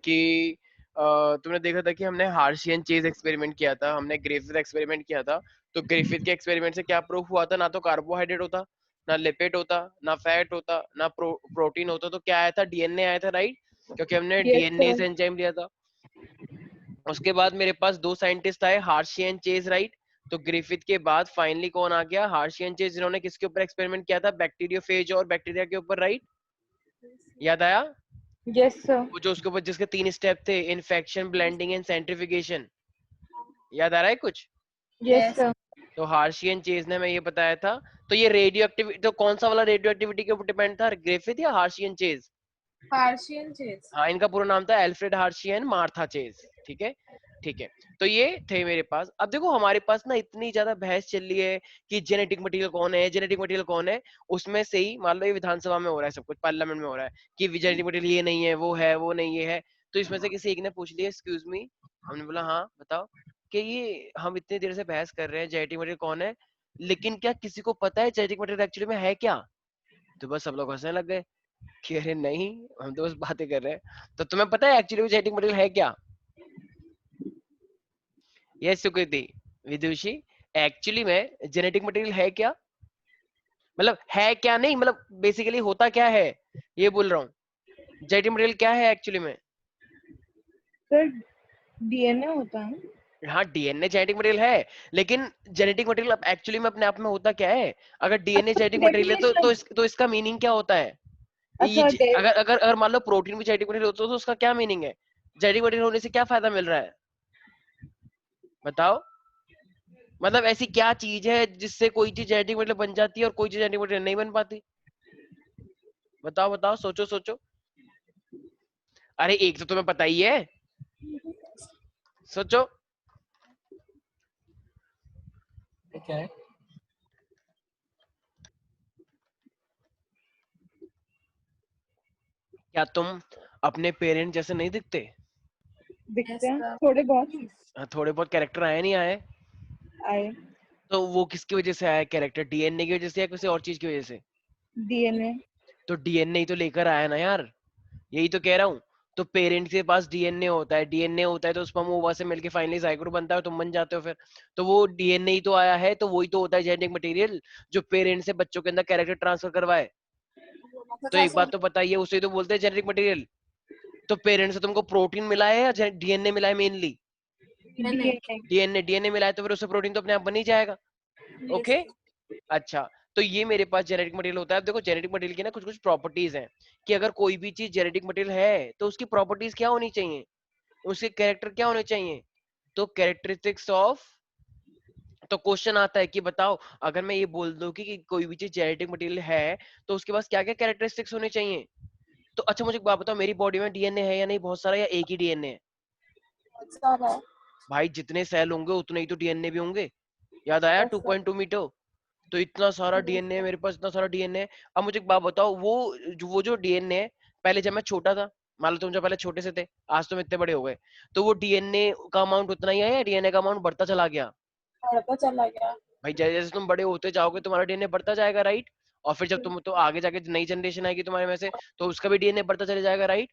कि तुमने देखा था कि हमने हार्शियन चेज एक्सपेरिमेंट किया था, हमने ग्रिफिथ एक्सपेरिमेंट किया था। तो ग्रिफिथ के एक्सपेरिमेंट से क्या प्रूफ हुआ था? ना तो कार्बोहाइड्रेट होता, ना लिपिड होता, ना फैट होता, ना प्रोटीन होता। तो क्या आया था? डीएनए आया था, राइट? क्योंकि हमने Yes, डीएनए sir. से एंजाइम लिया था। उसके बाद मेरे पास दो साइंटिस्ट आए, हार्शियन चेज, राइट? तो ग्रिफिथ के बाद फाइनली कौन आ गया? हार्शियन चेज, जिन्होंने किसके ऊपर एक्सपेरिमेंट किया था? बैक्टीरियोफेज और बैक्टीरिया के ऊपर, राइट? याद आया? Yes, sir. वो जो उसके ऊपर जिसके 3 स्टेप थे, इन्फेक्शन, ब्लेंडिंग एंड सेंट्रिफिकेशन। याद आ रहा है कुछ? Yes, sir. तो हार्शियन चेज ने मैं ये बताया था। तो ये रेडियो एक्टिविटी, तो कौन सा वाला रेडियो एक्टिविटी के ऊपर डिपेंड था, ग्रिफिथ या हार्शियन चेज? हार्शियन चेज। हाँ, इनका पूरा नाम था एल्फ्रेड हार्शियन मार्था चेज। ठीक है, ठीक है। तो ये थे मेरे पास। अब देखो हमारे पास ना इतनी ज्यादा बहस चल रही है कि जेनेटिक मटेरियल कौन है, जेनेटिक मटेरियल कौन है। उसमें से ही मान लो ये विधानसभा में हो रहा है, सब कुछ पार्लियामेंट में हो रहा है कि जेनेटिक मटेरियल ये नहीं है, वो है, वो नहीं, ये है। तो इसमें से किसी एक ने पूछ लिया, एक्सक्यूज मी। हमने बोला हाँ बताओ, कि ये हम इतनी देर से बहस कर रहे हैं जेनेटिक मटेरियल कौन है, लेकिन क्या किसी को पता है जेनेटिक मटेरियल एक्चुअली में है क्या? तो बस सब लोग हंसने लग गए कि अरे नहीं, हम तो बस बातें कर रहे हैं। तो तुम्हें पता है एक्चुअली जेनेटिक मटेरियल है क्या? यस सुकृति, विदुषी, एक्चुअली में जेनेटिक मटेरियल है क्या? मतलब है क्या नहीं, मतलब बेसिकली होता क्या है, ये बोल रहा हूँ। जेनेटिक मटेरियल क्या है एक्चुअली में? सर डीएनए होता है। हाँ, डीएनए जेनेटिक मटेरियल है, लेकिन जेनेटिक मटेरियल एक्चुअली में अपने आप में होता क्या है? अगर डीएनए अच्छा जेनेटिक मटेरियल है डेफिनेशन। तो इसका मीनिंग क्या होता है? ये अच्छा अगर अगर अगर मान लो प्रोटीन भी जेनेटिक मटेरियल होता है तो उसका क्या मीनिंग है? जेनेटिक मटेरियल होने से क्या फायदा मिल रहा है, बताओ? मतलब ऐसी क्या चीज है जिससे कोई चीज जेनेटिक मटेरियल बन जाती है और कोई चीज जेनेटिक मटेरियल नहीं बन पाती? बताओ बताओ, सोचो सोचो। अरे एक तो तुम्हें पता ही है, सोचो। क्या है? क्या तुम अपने पेरेंट जैसे नहीं दिखते? दिखते हैं थोड़े बहुत थोड़े बहुत कैरेक्टर आए नहीं आए? आए। तो वो किसकी वजह से आया कैरेक्टर? डीएनए की वजह से या किसी और चीज की वजह से? डीएनए। तो डीएनए ही तो लेकर आया ना यार, यही तो कह रहा हूँ। तो पेरेंट्स के पास डीएनए होता है, डीएनए होता है तो स्पर्म ओवा से मिलके फाइनली जाइगोट बनता है, तुम बन जाते हो फिर। तो वो डीएनए ही तो आया है, तो वही तो होता है जेनेटिक मटेरियल जो पेरेंट्स से बच्चों के अंदर कैरेक्टर ट्रांसफर करवाए। तो एक बात तो बताइए, उसे तो बोलते हैं जेनेटिक मटेरियल। तो पेरेंट्स से तुमको प्रोटीन मिला है या डीएनए मिला है मेनली? डीएनए। डीएनए, डीएनए मिला है तो फिर उससे प्रोटीन तो अपने आप बन ही जाएगा। ओके, अच्छा। तो ये मेरे पास जेनेटिक मटेरियल होता है। अब देखो जेनेटिक मटेरियल की ना कुछ कुछ प्रॉपर्टीज हैं, कि अगर कोई भी चीज जेनेटिक मटेरियल है तो उसकी प्रॉपर्टीज क्या होनी चाहिए, उसके कैरेक्टर क्या होने चाहिए? तो कैरेक्टरिस्टिक्स ऑफ, तो क्वेश्चन आता है कि बताओ, अगर मैं ये बोल दूं कि कोई भी चीज जेनेटिक मटेरियल है तो उसके पास क्या क्या कैरेक्टरिस्टिक्स होने चाहिए? तो अच्छा मुझे एक बात बताओ, मेरी बॉडी में डीएनए है या नहीं, बहुत सारा, या एक ही डीएनए है? भाई जितने सेल होंगे उतने ही तो डीएनए भी होंगे। याद आया 2.2 मीटर? तो इतना सारा डीएनए है मेरे पास, इतना सारा डीएनए है। अब मुझे एक बात बताओ, वो जो डीएनए है, पहले जब मैं छोटा था, मान लो तुम जब पहले छोटे से थे, आज तुम इतने बड़े हो गए, तो वो डीएनए का अमाउंट उतना ही है या डीएनए का अमाउंट बढ़ता चला गया? बढ़ता चला गया। भाई जैसे जैसे तुम बड़े होते जाओगे तुम्हारा डीएनए बढ़ता जाएगा, राइट? और फिर जब तुम तो आगे जाके नई जनरेशन आएगी तुम्हारे में से, तो उसका भी डीएनए बढ़ता चले जाएगा, राइट?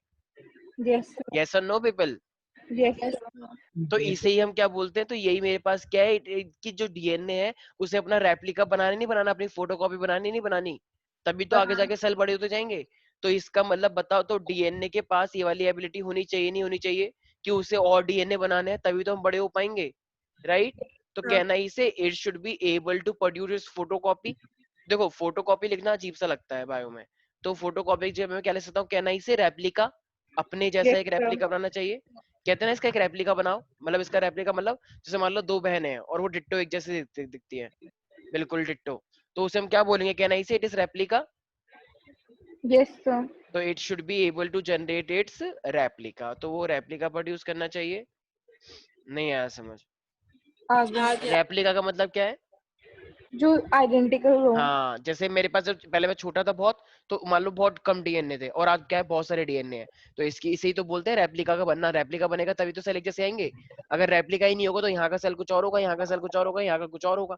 यस। यस और नो पीपल? यस। तो इसे ही हम क्या बोलते हैं? तो यही मेरे पास क्या है कि जो डीएनए है उसे अपना रेप्लिका बनाने नहीं बनाना, अपनी फोटोकॉपी बनानी नहीं बनानी, तभी तो आगे जाके सेल बड़े होते जाएंगे। तो इसका मतलब बताओ, तो डीएनए के पास ये वाली एबिलिटी होनी चाहिए नहीं होनी चाहिए, कि उसे और डीएनए बनाने हैं तभी तो हम बड़े हो पाएंगे, राइट? तो कहना ही से it should be able to produce photocopy. देखो फोटोकॉपी लिखना अजीब सा लगता है बायो में, तो फोटोकॉपी जब मैं क्या लिख सकता हूँ, कहना ही से रेप्लिका, अपने जैसा यस एक सर। रेप्लिका बनाना चाहिए। कहते हैं ना इसका एक रेप्लिका बनाओ, मतलब इसका रेप्लिका मतलब जैसे मान लो दो बहनें हैं और वो डिट्टो एक जैसे दिखती है, बिल्कुल डिट्टो, तो उसे हम क्या बोलेंगे, कहना इसे it is replica. Yes sir. तो it should be able to generate its replica, तो वो रेप्लिका प्रोड्यूस करना चाहिए। नहीं आया समझ? आगे रेप्लिका का मतलब क्या है? जो आइडेंटिकल हो। हाँ, जैसे मेरे पास जब पहले मैं छोटा था बहुत, तो मान लो बहुत कम डीएनए थे और आज क्या है बहुत सारे डीएनए हैं, तो इसकी इसे ही तो बोलते हैं रेप्लिका का बनना। रेप्लिका बनेगा तभी तो सेल एक जैसे आएंगे। अगर रेप्लिका ही नहीं होगा तो यहाँ का सेल कुछ और होगा, यहाँ का सेल कुछ और होगा, यहाँ का कुछ और होगा।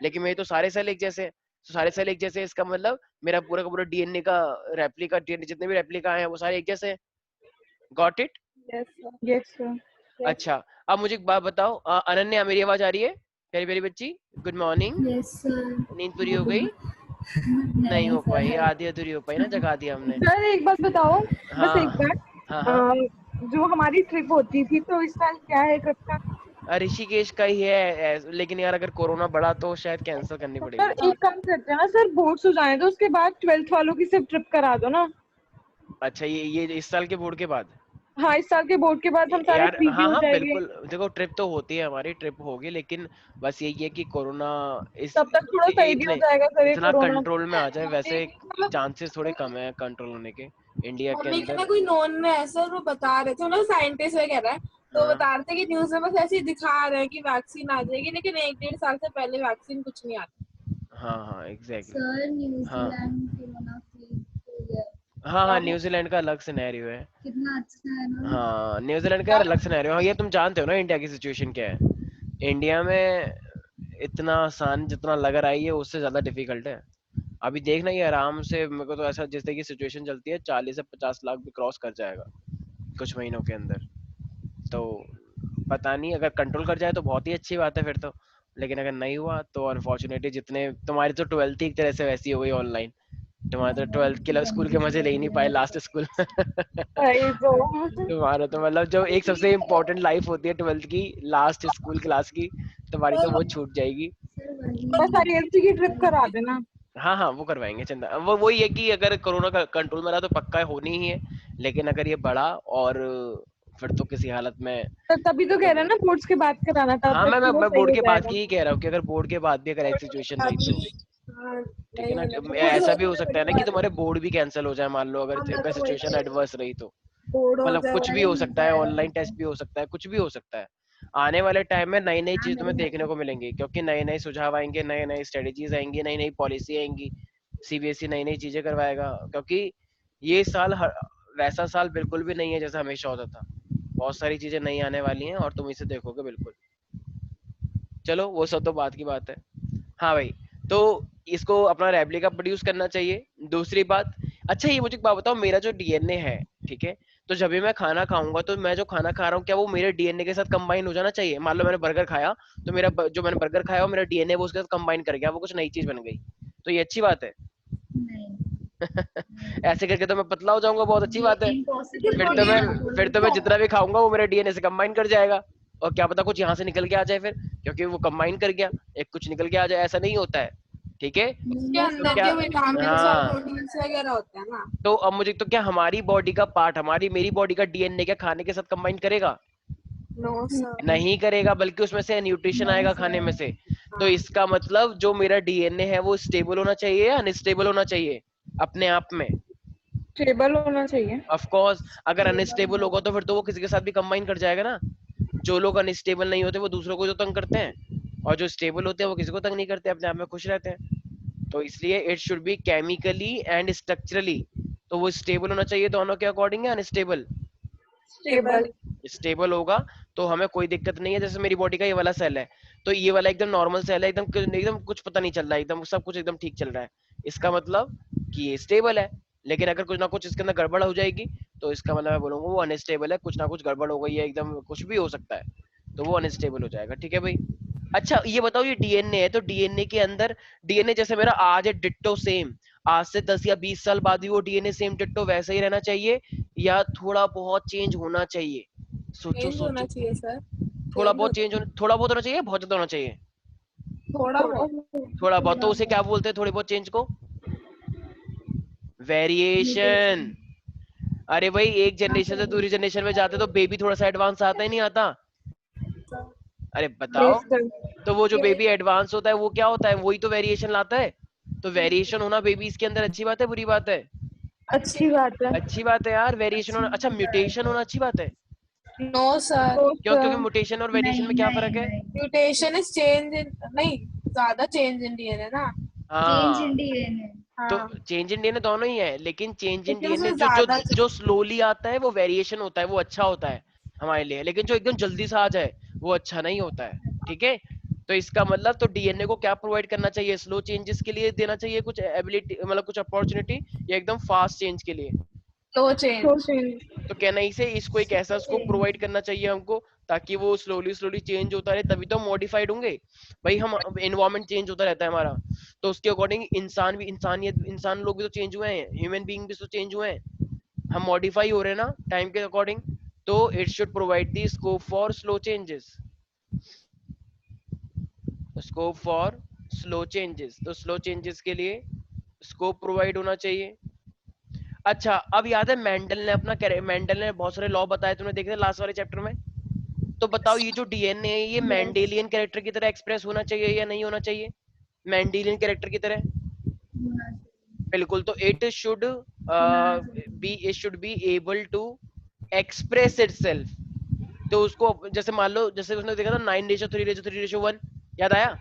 लेकिन मेरे तो सारे सेल एक जैसे हैं, तो सारे सेल एक जैसे हैं, इसका मतलब मेरा पूरा का पूरा डीएनए का रेप्लिका, डीएनए जितने भी रेप्लिका हैं वो सारे एक जैसे हैं। Got it? Yes, sir. Yes, sir. अच्छा, अब मुझे एक बात बताओ, अनन्या मेरी आवाज आ रही है? प्यारी प्यारी बच्ची, गुड मॉर्निंग। Yes sir. नींद पूरी हो गई? नहीं हो पाई, आधी अधूरी हो पाई ना, जगा दिया हमने। सर एक बात बताओ, बस एक हाँ बात। हाँ हाँ, जो हमारी ट्रिप होती थी तो इस साल क्या है ट्रिप का? ऋषिकेश का ही है, लेकिन यार अगर कोरोना बढ़ा तो शायद कैंसिल करनी सर पड़ेगी। एक काम करते हैं ना सर, बोर्ड्स हो जाने दो, उसके बाद 12th वालों की सिर्फ ट्रिप करा दो ना। अच्छा, ये इस साल के बोर्ड के बाद? हाँ, इस साल के बोर्ड के बाद हम सारे यार फ्री भी हाँ हो हाँ जाएंगे। बिल्कुल, देखो ट्रिप तो होती है, हमारी ट्रिप होगी, लेकिन बस यही है कि कोरोना इस तब तक थोड़ा सही भी हो इतने जाएगा सर ये इतना कोरोना। कंट्रोल में आ जाए। वैसे मतलब चांसेस थोड़े कम है कंट्रोल होने के इंडिया के मम्मी के ना अंदर। कोई नॉन में है सर, वो बता रहे थे, मतलब साइंटिस्ट वगैरह है, तो हाँ बता रहे थे कि न्यूज में बस ऐसे ही दिखा रहे हैं कि वैक्सीन आ जाएगी, लेकिन 1-1.5 साल से पहले वैक्सीन कुछ नहीं आता। हाँ हाँ एग्जैक्टली। सर हाँ न्यूजीलैंड कोरोना फ्री हो गया, हाँ हाँ, न्यूजीलैंड का अलग सिनेरियो है। कितना अच्छा है ना। हाँ, न्यूजीलैंड का यार अलग सिनेरियो। हाँ, ये तुम जानते हो ना इंडिया की सिचुएशन क्या है। इंडिया में इतना आसान जितना लग रहा है, ये उससे ज्यादा डिफिकल्ट है। अभी देखना, ये आराम से, मेरे को तो ऐसा जिस तरह की सिचुएशन चलती है 40 से 50 लाख भी क्रॉस कर जाएगा कुछ महीनों के अंदर। तो पता नहीं, अगर कंट्रोल कर जाए तो बहुत ही अच्छी बात है फिर तो, लेकिन अगर नहीं हुआ तो अनफॉर्चुनेटली, जितने तुम्हारी तो 12th ही एक तरह से वैसी हो गई ऑनलाइन। तुम्हारे तो 12th के स्कूल के मजे ले ही नहीं पाए, लास्ट स्कूल। वही तो। तुम्हारा तो मतलब जो एक सबसे इम्पोर्टेंट लाइफ होती है 12th की, लास्ट स्कूल क्लास की, तुम्हारी तो वो छूट जाएगी। सर वही बस IELTS की ट्रिप करा देना। हाँ हाँ, वो करवाएंगे चंदा। वो वही है कि अगर कोरोना का कंट्रोल में रहा तो पक्का होनी ही है, लेकिन अगर ये बढ़ा और फिर तो किसी हालत में। तो तभी तो कह रहे हैं ना, बोर्ड्स के बाद कराना, तब हाँ, तक कि वो मैं सही बोर्ड हो के बाद जाएगा। की ही कह रहा हूँ कि अगर बोर्ड के बाद भी अगर ऐसी सिचुएशन रही अभी तो हाँ, ठीक है नहीं ना। होने ऐसा भी हो सकता है ना कि वाला। तुम्हारे बोर्ड भी कैंसिल हो जाए, मान लो हाँ, अगर मैं अगर तो वही सिचुएशन एडवर्स रही तो। बोर्ड हो मतलब जाए। कुछ भी अरे हो सकता है, मजा ऑनलाइन टेस्ट भी हो सकता है, कुछ भी हो सकता है। आने वाले टाइम में नई नई हाँ चीज तुम्हें मेरे देखने को मिलेंगी, क्योंकि नए नए सुझाव आएंगे, नए नए स्ट्रेटेजीज आएंगी, नई नई पॉलिसी आएंगी। सीबीएसई नई नई चीजें करवाएगा, क्योंकि ये साल वैसा साल बिल्कुल भी नहीं है जैसा हमेशा होता था। बहुत सारी चीजें नई आने वाली हैं और तुम इसे देखोगे बिल्कुल। चलो वो सब तो बात की बात है। हाँ भाई, तो इसको अपना रेप्लिका प्रोड्यूस करना चाहिए। दूसरी बात, अच्छा ये मुझे एक बात बताओ, मेरा जो डीएनए है, ठीक है, तो जब भी मैं खाना खाऊंगा तो मैं जो खाना खा रहा हूँ क्या वो मेरे डीएनए के साथ कंबाइन हो जाना चाहिए? मान लो मैंने बर्गर खाया, तो जो मैंने बर्गर खाया वो मेरा डीएनए वो उसके साथ कंबाइन कर गया, वो कुछ नई चीज बन गई, तो ये अच्छी बात है? नहीं ऐसे करके तो मैं पतला हो जाऊंगा, बहुत अच्छी ये बात है। इम्पॉसिबल फिर है तो मैं ना फिर बोलने तो मैं का। जितना भी खाऊंगा वो मेरे डीएनए से कंबाइन कर जाएगा, और क्या पता कुछ यहाँ से निकल के आ जाए फिर, क्योंकि वो कंबाइन कर गया, एक कुछ निकल के आ जाए, ऐसा नहीं होता है। ठीक है, उसके मोमोज तो अंदर क्या, के विटामिन और हाँ, प्रोटीन्स वगैरह होते हैं ना। तो अब मुझे तो क्या हमारी बॉडी का पार्ट, मेरी बॉडी का डीएनए क्या खाने के साथ कंबाइन करेगा? No sir. नहीं करेगा, बल्कि उसमें से न्यूट्रिशन नहीं आएगा खाने में सर। से। तो हाँ, इसका मतलब जो मेरा डीएनए है वो स्टेबल होना चाहिए या अनस्टेबल होना चाहिए अपने आप में? स्टेबल होना चाहिए। ऑफ कोर्स, अगर स्टेबल अनस्टेबल होगा तो फिर तो वो किसी के साथ भी कंबाइन कर जाएगा ना। जो लोग अनस्टेबल नहीं होते वो दूसरों को तो तंग करते हैं, और जो स्टेबल होते हैं वो किसी को तंग नहीं करते, अपने आप में खुश रहते हैं। तो इसलिए it should B chemically and structurally, तो वो स्टेबल होना चाहिए दोनों के अकॉर्डिंग या अनस्टेबल? स्टेबल। स्टेबल। स्टेबल होगा तो हमें कोई दिक्कत नहीं है। जैसे मेरी बॉडी का ये वाला सेल है, तो ये वाला एकदम नॉर्मल सेल है, एकदम एकदम कुछ पता नहीं चल रहा है, एकदम सब कुछ एकदम ठीक चल रहा है, इसका मतलब कि ये स्टेबल है। लेकिन अगर कुछ ना कुछ इसके अंदर गड़बड़ हो जाएगी तो इसका मतलब मैं बोलूंगा वो अनस्टेबल है, कुछ ना कुछ गड़बड़ हो गई है, एकदम कुछ भी हो सकता है, तो वो अनस्टेबल हो जाएगा। ठीक है भाई। अच्छा ये बताओ, ये डीएनए है, तो डीएनए के अंदर, डीएनए जैसे मेरा आज है डिट्टो सेम, आज से 10 या 20 साल बाद भी वो डीएनए सेम डिट्टो वैसा ही रहना चाहिए, या थोड़ा बहुत चेंज होना चाहिए? सोचो चेंज होना सोचो, चाहिए सर। थोड़ा चेंज बहुत होता चेंज होना, थोड़ा बहुत होना चाहिए, बहुत ज्यादा होना चाहिए? थोड़ा बहुत। थोड़ा बहुत, तो उसे क्या बोलते हैं थोड़ी बहुत चेंज को? वेरिएशन। म्यूटेशन। अरे भाई, एक हाँ जनरेशन से सर। दूसरी जनरेशन में जाते तो बेबी थोड़ा सा एडवांस आता ही नहीं आता? अरे बताओ, यस सर। तो वो जो बेबी एडवांस होता है वो क्या होता है? वही तो वेरिएशन लाता है। तो वेरिएशन होना बेबीज के अंदर अच्छी बात है बुरी बात है? अच्छी बात है। अच्छी बात है यार, वेरिएशन अच्छी होना। अच्छा, म्यूटेशन होना अच्छी बात है? No sir. तो क्यों? क्योंकि म्यूटेशन और वेरिएशन नहीं में क्या नहीं फर्क है? नहीं, म्यूटेशन इज चेंज इन, नहीं, ज्यादा चेंज इन डीएनए ना। चेंज हाँ, इन डीएनए। तो हाँ, चेंज इन डीएनए दोनों ही है, लेकिन चेंज इन लेकिन डीएनए उसमें जो जो ज्यादा जो स्लोली आता है वो वेरिएशन होता है, वो अच्छा होता है हमारे लिए, लेकिन जो एकदम जल्दी से आ जाए वो अच्छा नहीं होता है। ठीक है, तो इसका मतलब तो डीएनए को क्या प्रोवाइड करना चाहिए? स्लो चेंजेस के लिए देना चाहिए कुछ एबिलिटी, मतलब कुछ अपॉर्चुनिटी, या एकदम फास्ट चेंज के लिए? तो चेंज। तो चेंज। तो कहना ही से इसको एक ऐसा स्कोप प्रोवाइड करना चाहिए हमको ताकि वो स्लोली स्लोली चेंज होता रहे, तभी तो हम मॉडिफाइड होंगे भाई। हम एनवायरमेंट चेंज होता रहता है हमारा, तो उसके अकॉर्डिंग इंसान भी, इंसान लोग भी तो चेंज हुए हैं, ह्यूमन बीइंग भी तो चेंज हुए हैं, हम मॉडिफाई हो रहे हैं ना टाइम के अकॉर्डिंग। तो it should provide the scope for slow changes, scope for slow changes, तो स्लो चेंजेस के लिए स्कोप प्रोवाइड होना चाहिए। अच्छा, अब याद है मेंडल ने मेंडल ने बहुत सारे लॉ बताए, तुमने देखे थे लास्ट वाले चैप्टर में। तो बताओ ये जो डीएनए है ये मेंडेलियन कैरेक्टर की तरह एक्सप्रेस होना चाहिए या नहीं होना चाहिए, मेंडेलियन कैरेक्टर की तरह? होना चाहिए। बिल्कुल। तो इट शुड होना चाहिए। Be able to express itself. तो उसको जैसे मान लो, जैसे उसने देखा था 9:3:3:1, याद आया?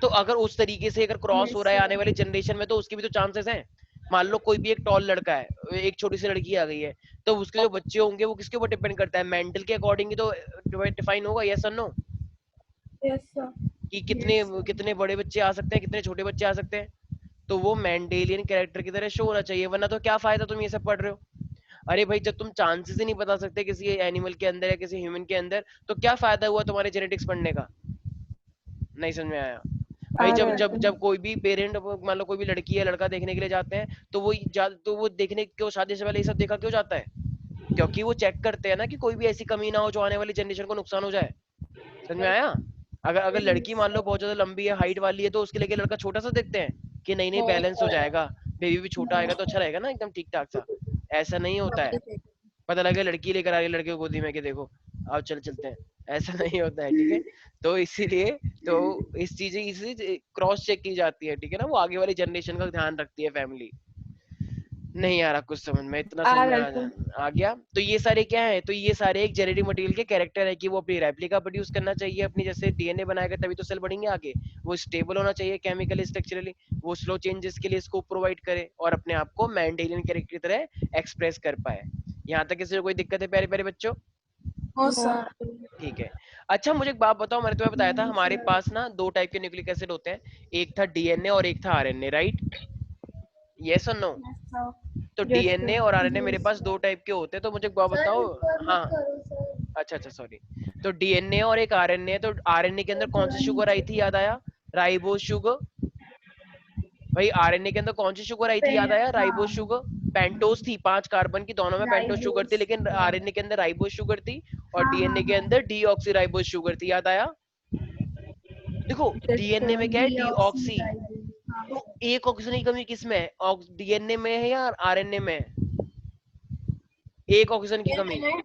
तो अगर उस तरीके से अगर क्रॉस हो यस रहा है आने सर। वाली जनरेशन में, तो उसके भी तो चांसेस हैं। मान लो कोई भी एक टॉल लड़का है, एक छोटी सी लड़की आ गई है, तो उसके जो बच्चे होंगे वो किसके ऊपर डिपेंड करता है, मेंटल के अकॉर्डिंग ही तो डिफाइन होगा, यस और नो? Yes sir. कि कितने यस सर। कितने बड़े बच्चे आ सकते हैं, कितने छोटे बच्चे आ सकते हैं। तो वो मेंडेलियन कैरेक्टर की तरह शो होना चाहिए, वरना तो क्या फायदा तुम ये सब पढ़ रहे हो। अरे भाई, जब तुम चांसेस ही नहीं बता सकते किसी एनिमल के अंदर या किसी ह्यूमन के अंदर, तो क्या फायदा हुआ तुम्हारे जेनेटिक्स पढ़ने का? नहीं समझ में आया भाई? आ जब रहा है जब जब कोई भी पेरेंट, मान लो कोई भी लड़की या लड़का देखने के लिए जाते हैं, तो वो देखने क्यों, शादी से पहले ये सब देखा क्यों जाता है? क्योंकि वो चेक करते हैं ना कि कोई भी ऐसी कमी ना हो जो आने वाली जनरेशन को नुकसान हो जाए। समझ में आया? अगर अगर लड़की मान लो बहुत ज्यादा लंबी है, हाइट वाली है, तो उसके लिए लड़का छोटा सा देखते हैं कि नहीं नहीं बैलेंस हो जाएगा, बेबी भी छोटा आएगा तो अच्छा रहेगा ना, एकदम ठीक ठाक सा। ऐसा नहीं होता है। पता लगे लड़की लेकर आ रही है लड़के को गोदी में कि देखो आओ चलते हैं, ऐसा नहीं होता है, ठीक है? तो इसीलिए तो इस चीजें इसी क्रॉस चेक की जाती है, ठीक है ना? वो आगे वाली जनरेशन का ध्यान रखती है फैमिली। नहीं आ रहा कुछ समझ में, इतना समझ आ में रहा है तो। आ गया। तो ये सारे क्या है, तो ये सारे एक जेनेटिक मटेरियल के कैरेक्टर है कि वो अपनी रेप्लिका प्रोड्यूस करना चाहिए अपनी, जैसे डीएनए बनाएगा तभी तो सेल बढ़ेंगे आगे। वो स्टेबल होना चाहिए केमिकली स्ट्रक्चरली, वो स्लो चेंजेस के लिए स्कोप प्रोवाइड करे और अपने आप को मेंडेलियन कैरेक्टर की तरह एक्सप्रेस कर पाए। यहाँ तक किसी को कोई दिक्कत है प्यारे प्यारे बच्चों? No no. सर। ठीक है। अच्छा मुझे एक बात बताओ, मैंने तुम्हें बताया था नहीं हमारे सर। पास ना दो टाइप के न्यूक्लिक एसिड होते हैं, एक था डीएनए और एक था आरएनए, राइट? यस और नो? Yes sir. तो यस डीएनए सर। और आरएनए मेरे यस पास सर। दो टाइप के होते हैं, तो मुझे एक बात सर बताओ। ऊपर हाँ, मत करो सर। अच्छा सॉरी। तो डीएनए और एक आरएनए, तो आरएनए के अंदर सर कौन थोड़ा सी शुगर आई नीचे थी, याद करो। आया? Ribose sugar. भाई आरएनए के अंदर कौन सी शुगर आई पे थी, याद आया? राइबोज हाँ। शुगर। पेंटोज थी 5 कार्बन की, दोनों में पेंटोज शुगर थी, राइबोस लेकिन हाँ। आरएनए के अंदर राइबोज शुगर थी और हाँ हाँ डीएनए के हाँ। अंदर डीऑक्सी शुगर थी, याद आया? देखो यस डीएनए सर। में क्या है, डीऑक्सी डीऑक्सी। राइबोस हाँ तो सर। एक ऑक्सीजन की कमी किसमें है, डीएनए में है या आरएनए में है? एक ऑक्सीजन की कमी डीएनए में।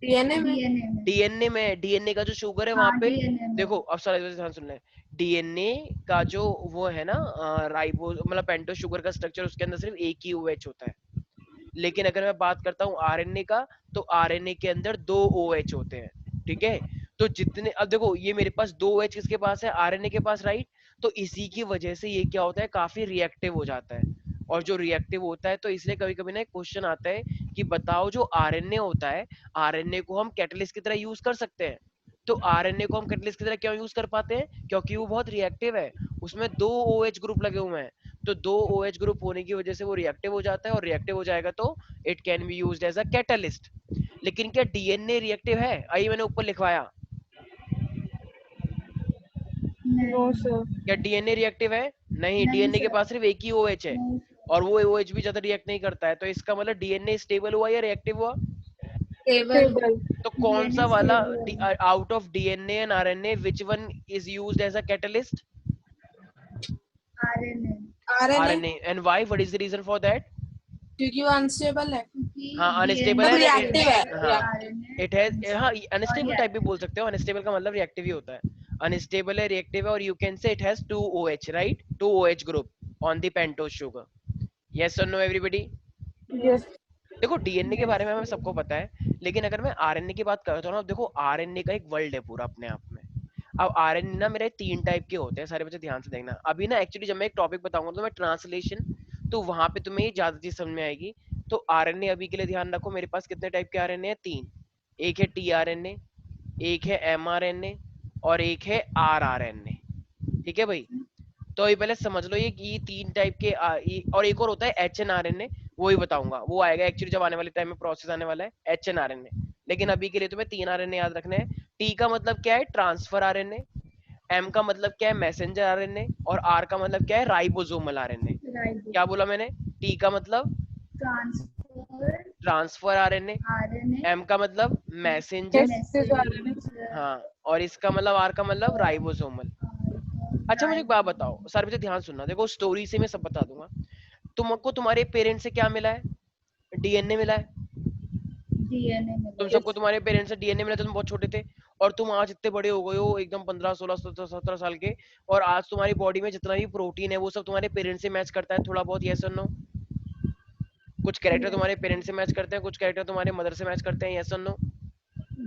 डीएनए में। डीएनए में, डीएनए का जो शुगर है वहां हाँ पे। डीएनए देखो में। अब सारे ध्यान सुन ले, डीएनए का जो वो है ना, राइबोज मतलब पेंटोज शुगर का स्ट्रक्चर, उसके अंदर सिर्फ एक ही ओएच होता है। लेकिन अगर मैं बात करता हूँ आरएनए का, तो आरएनए के अंदर 2 ओएच होते हैं, ठीक है? तो जितने, अब देखो ये मेरे पास 2 ओएच किसके पास है, आरएनए के पास, राइट? तो इसी की वजह से ये क्या होता है, काफी रिएक्टिव हो जाता है। और जो रिएक्टिव होता है, तो इसलिए कभी कभी ना एक क्वेश्चन आता है कि बताओ जो आरएनए होता है, आरएनए को हम कैटलिस्ट की तरह यूज कर सकते हैं। तो आरएनए को हम कैटलिस्ट की तरह क्यों यूज कर पाते हैं, क्योंकि वो बहुत रिएक्टिव है, उसमें 2 ओएच ग्रुप लगे हुए हैं। तो 2 OH ग्रुप होने की वजह से वो रिएक्टिव हो जाता है, और रिएक्टिव हो जाएगा तो it can be used as a catalyst. लेकिन क्या डीएनए रिएक्टिव है? आइए मैंने ऊपर लिखवाया, नो नहीं। सर। क्या डीएनए रिएक्टिव है? नहीं, नहीं डीएनए के सर। पास सिर्फ एक ही OH है, नहीं और वो OH भी ज्यादा रिएक्ट नहीं करता है। तो इसका मतलब डीएनए स्टेबल हुआ या रिएक्टिव हुआ? टेबल। टेबल। तो कौन सा डीएनए वाला स्टेबल है। Out of DNA and RNA which one is used as a catalyst? RNA. RNA. RNA. And why, what is the reason for that? क्योंकि वो अनस्टेबल है। क्योंकि हाँ अनस्टेबल मतलब है डीएनए रिएक्टिव है। ना, हाँ आरएनए इट हैज, हाँ और अनस्टेबल टाइप भी रिएक्टिव। बोल सकते हो, अनस्टेबल का मतलब रिएक्टिव ही होता है। अनस्टेबल है, रिएक्टिव है, और you can say it has 2 OH, right? 2 OH group on the pentose sugar. Yes और नो एवरीबॉडी? यस। देखो डीएनए के बारे में हमें यस। सबको पता है, लेकिन अगर मैं आरएनए की बात करता हूँ ना, देखो आरएनए का एक वर्ल्ड है पूरा अपने आप में। अब आरएनए ना मेरे 3 टाइप के होते हैं, सारे बच्चे ध्यान से देखना। अभी ना एक्चुअली जब मैं एक टॉपिक बताऊंगा तो मैं ट्रांसलेशन, तो वहां पे तुम्हें ये ज्यादा चीज समझ में आएगी। तो आरएनए अभी के लिए ध्यान रखो, मेरे पास कितने टाइप के आरएनए हैं, 3। एक है टीआरएनए, एक है एमआरएनए, और एक है आरआरएनए, ठीक है भाई? तो ये पहले समझ लो, ये 3 टाइप के और एक और होता है एचएनआरएनए, वही बताऊंगा, वो आएगा एक्चुअली जब आने वाले टाइम में प्रोसेस आने वाला है HNRNA। लेकिन अभी के लिए तुम्हें 3 RNA याद रखने हैं। T का मतलब क्या है, ट्रांसफर RNA। M का मतलब क्या है, मैसेंजर RNA। और R का मतलब क्या है, राइबोसोमल RNA। राइट, क्या बोला मैंने? T का मतलब transfer transfer RNA। RNA, M का मतलब मैसेंजर। मैसेज आ रहे हैं। हाँ, और इसका मतलब R का मतलब राइबोसोमल। अच्छा मुझे एक बात बताओ, सारे बच्चे ध्यान सुनना, देखो स्टोरी से मैं सब बता दूंगा। तुमको तुम्हारे पेरेंट्स से क्या मिला है? DNA मिला है। डीएनए तुम मिला। सबको तुम्हारे पेरेंट्स से DNA मिला था, तुम बहुत छोटे थे। और तुम आज इतने बड़े हो गए हो, एकदम 15 16 17 साल के। और आज तुम्हारी बॉडी में जितना भी प्रोटीन है वो सब तुम्हारे पेरेंट्स से मैच करता है थोड़ा बहुत, यस और नो? कुछ कैरेक्टर तुम्हारे पेरेंट्स से मैच करते हैं, कुछ कैरेक्टर तुम्हारे मदर से मैच करते हैं, यस और no?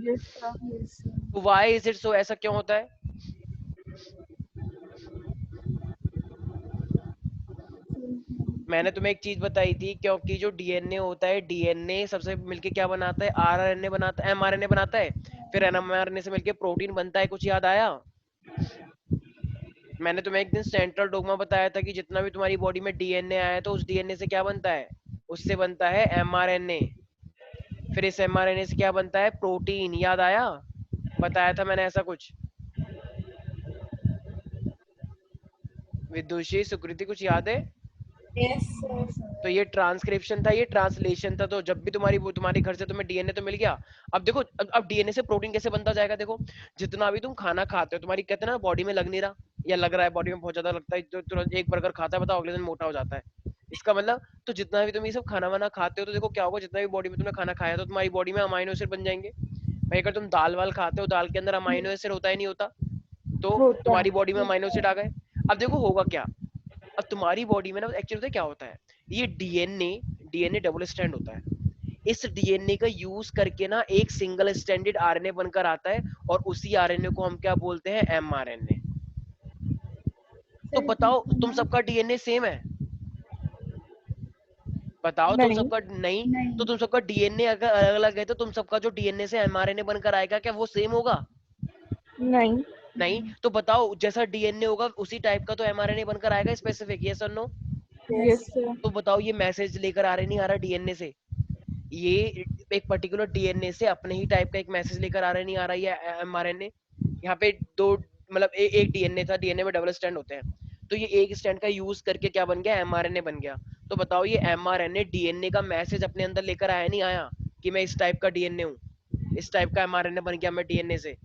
Yes sir. Yes, why is it so? ऐसा क्यों होता है? मैंने तुम्हें एक चीज बताई थी, क्योंकि जो डीएनए होता है, डीएनए सबसे मिलके क्या बनाता है, आरएनए बनाता है, एमआरएनए बनाता है। फिर एमआरएनए से मिलके प्रोटीन बनता है। कुछ याद आया? मैंने तुम्हें एक दिन सेंट्रल डोगमा बताया था कि जितना भी तुम्हारी बॉडी में डीएनए आया है तो उस डीएनए से क्या बनता है, उससे बनता है एमआरएनए। फिर इस एमआरएनए से क्या बनता है, प्रोटीन। याद आया? बताया था मैंने ऐसा कुछ? विदुषी, सुकृति, कुछ याद है? Yes sir. तो ये ट्रांसक्रिप्शन था, ये ट्रांसलेशन था। तो जब भी तुम्हारे घर से तुम्हें डीएनए तो मिल गया। अब देखो, अब डीएनए से प्रोटीन कैसे बनता जाएगा? देखो, जितना भी तुम खाना खाते हो, तुम्हारी कहते हैं ना बॉडी में लग नहीं रहा, या लग रहा है बॉडी में बहुत ज्यादा लगता है, तो तुरंत एक बर्गर खाता है, बताओ अगले दिन मोटा हो जाता है। इसका मतलब, तो जितना भी तुम ये सब खाना वाना खाते हो, तो देखो क्या होगा, जितना भी बॉडी में तुमने खाना खाया तो तुम्हारी बॉडी में अमाइनो एसिड बन जाएंगे। भाई अगर तुम दाल वाल खाते हो, दाल के अंदर अमाइनो एसिड होता ही नहीं होता, तो होता तुम्हारी है। बॉडी में अमाइनो एसिड आ गए। अब देखो होगा क्या, अब तुम्हारी बॉडी में ना एक्चुअली क्या होता है, ये डीएनए, डीएनए डबल स्ट्रैंड होता है। इस डीएनए का यूज करके ना एक सिंगल स्ट्रैंडेड आरएनए बनकर आता है, और उसी आरएनए को हम क्या बोलते हैं, एमआरएनए। तो बताओ तुम सबका डीएनए सेम है? बताओ तुम नहीं। सबका नहीं। तो नहीं, तुम सबका डीएनए अगर अलग अलग है, तो तुम सबका जो डीएनए से एमआरएनए बनकर आएगा, क्या वो सेम होगा? नहीं। नहीं। तो बताओ जैसा डीएनए होगा उसी टाइप का तो एमआरएनए बनकर आएगा, स्पेसिफिक, यस और नो? Yes yes sir. तो बताओ ये मैसेज लेकर आ रहा नहीं आ रहा डीएनए से? ये एक पर्टिकुलर डीएनए से अपने ही टाइप का एक मैसेज लेकर आ रहा नहीं आ रहा, ये एमआरएनए। यहाँ पे दो, मतलब एक डीएनए था, डीएनए में डबल स्ट्रैंड होते हैं, तो ये एक स्ट्रैंड का यूज करके क्या बन गया, एमआरएनए बन गया। तो बताओ ये एमआरएनए डीएनए का मैसेज अपने अंदर लेकर आया नहीं आया, कि मैं इस टाइप का डीएनए हूँ, इस टाइप का एमआरएनए बन गया मैं डीएनए से।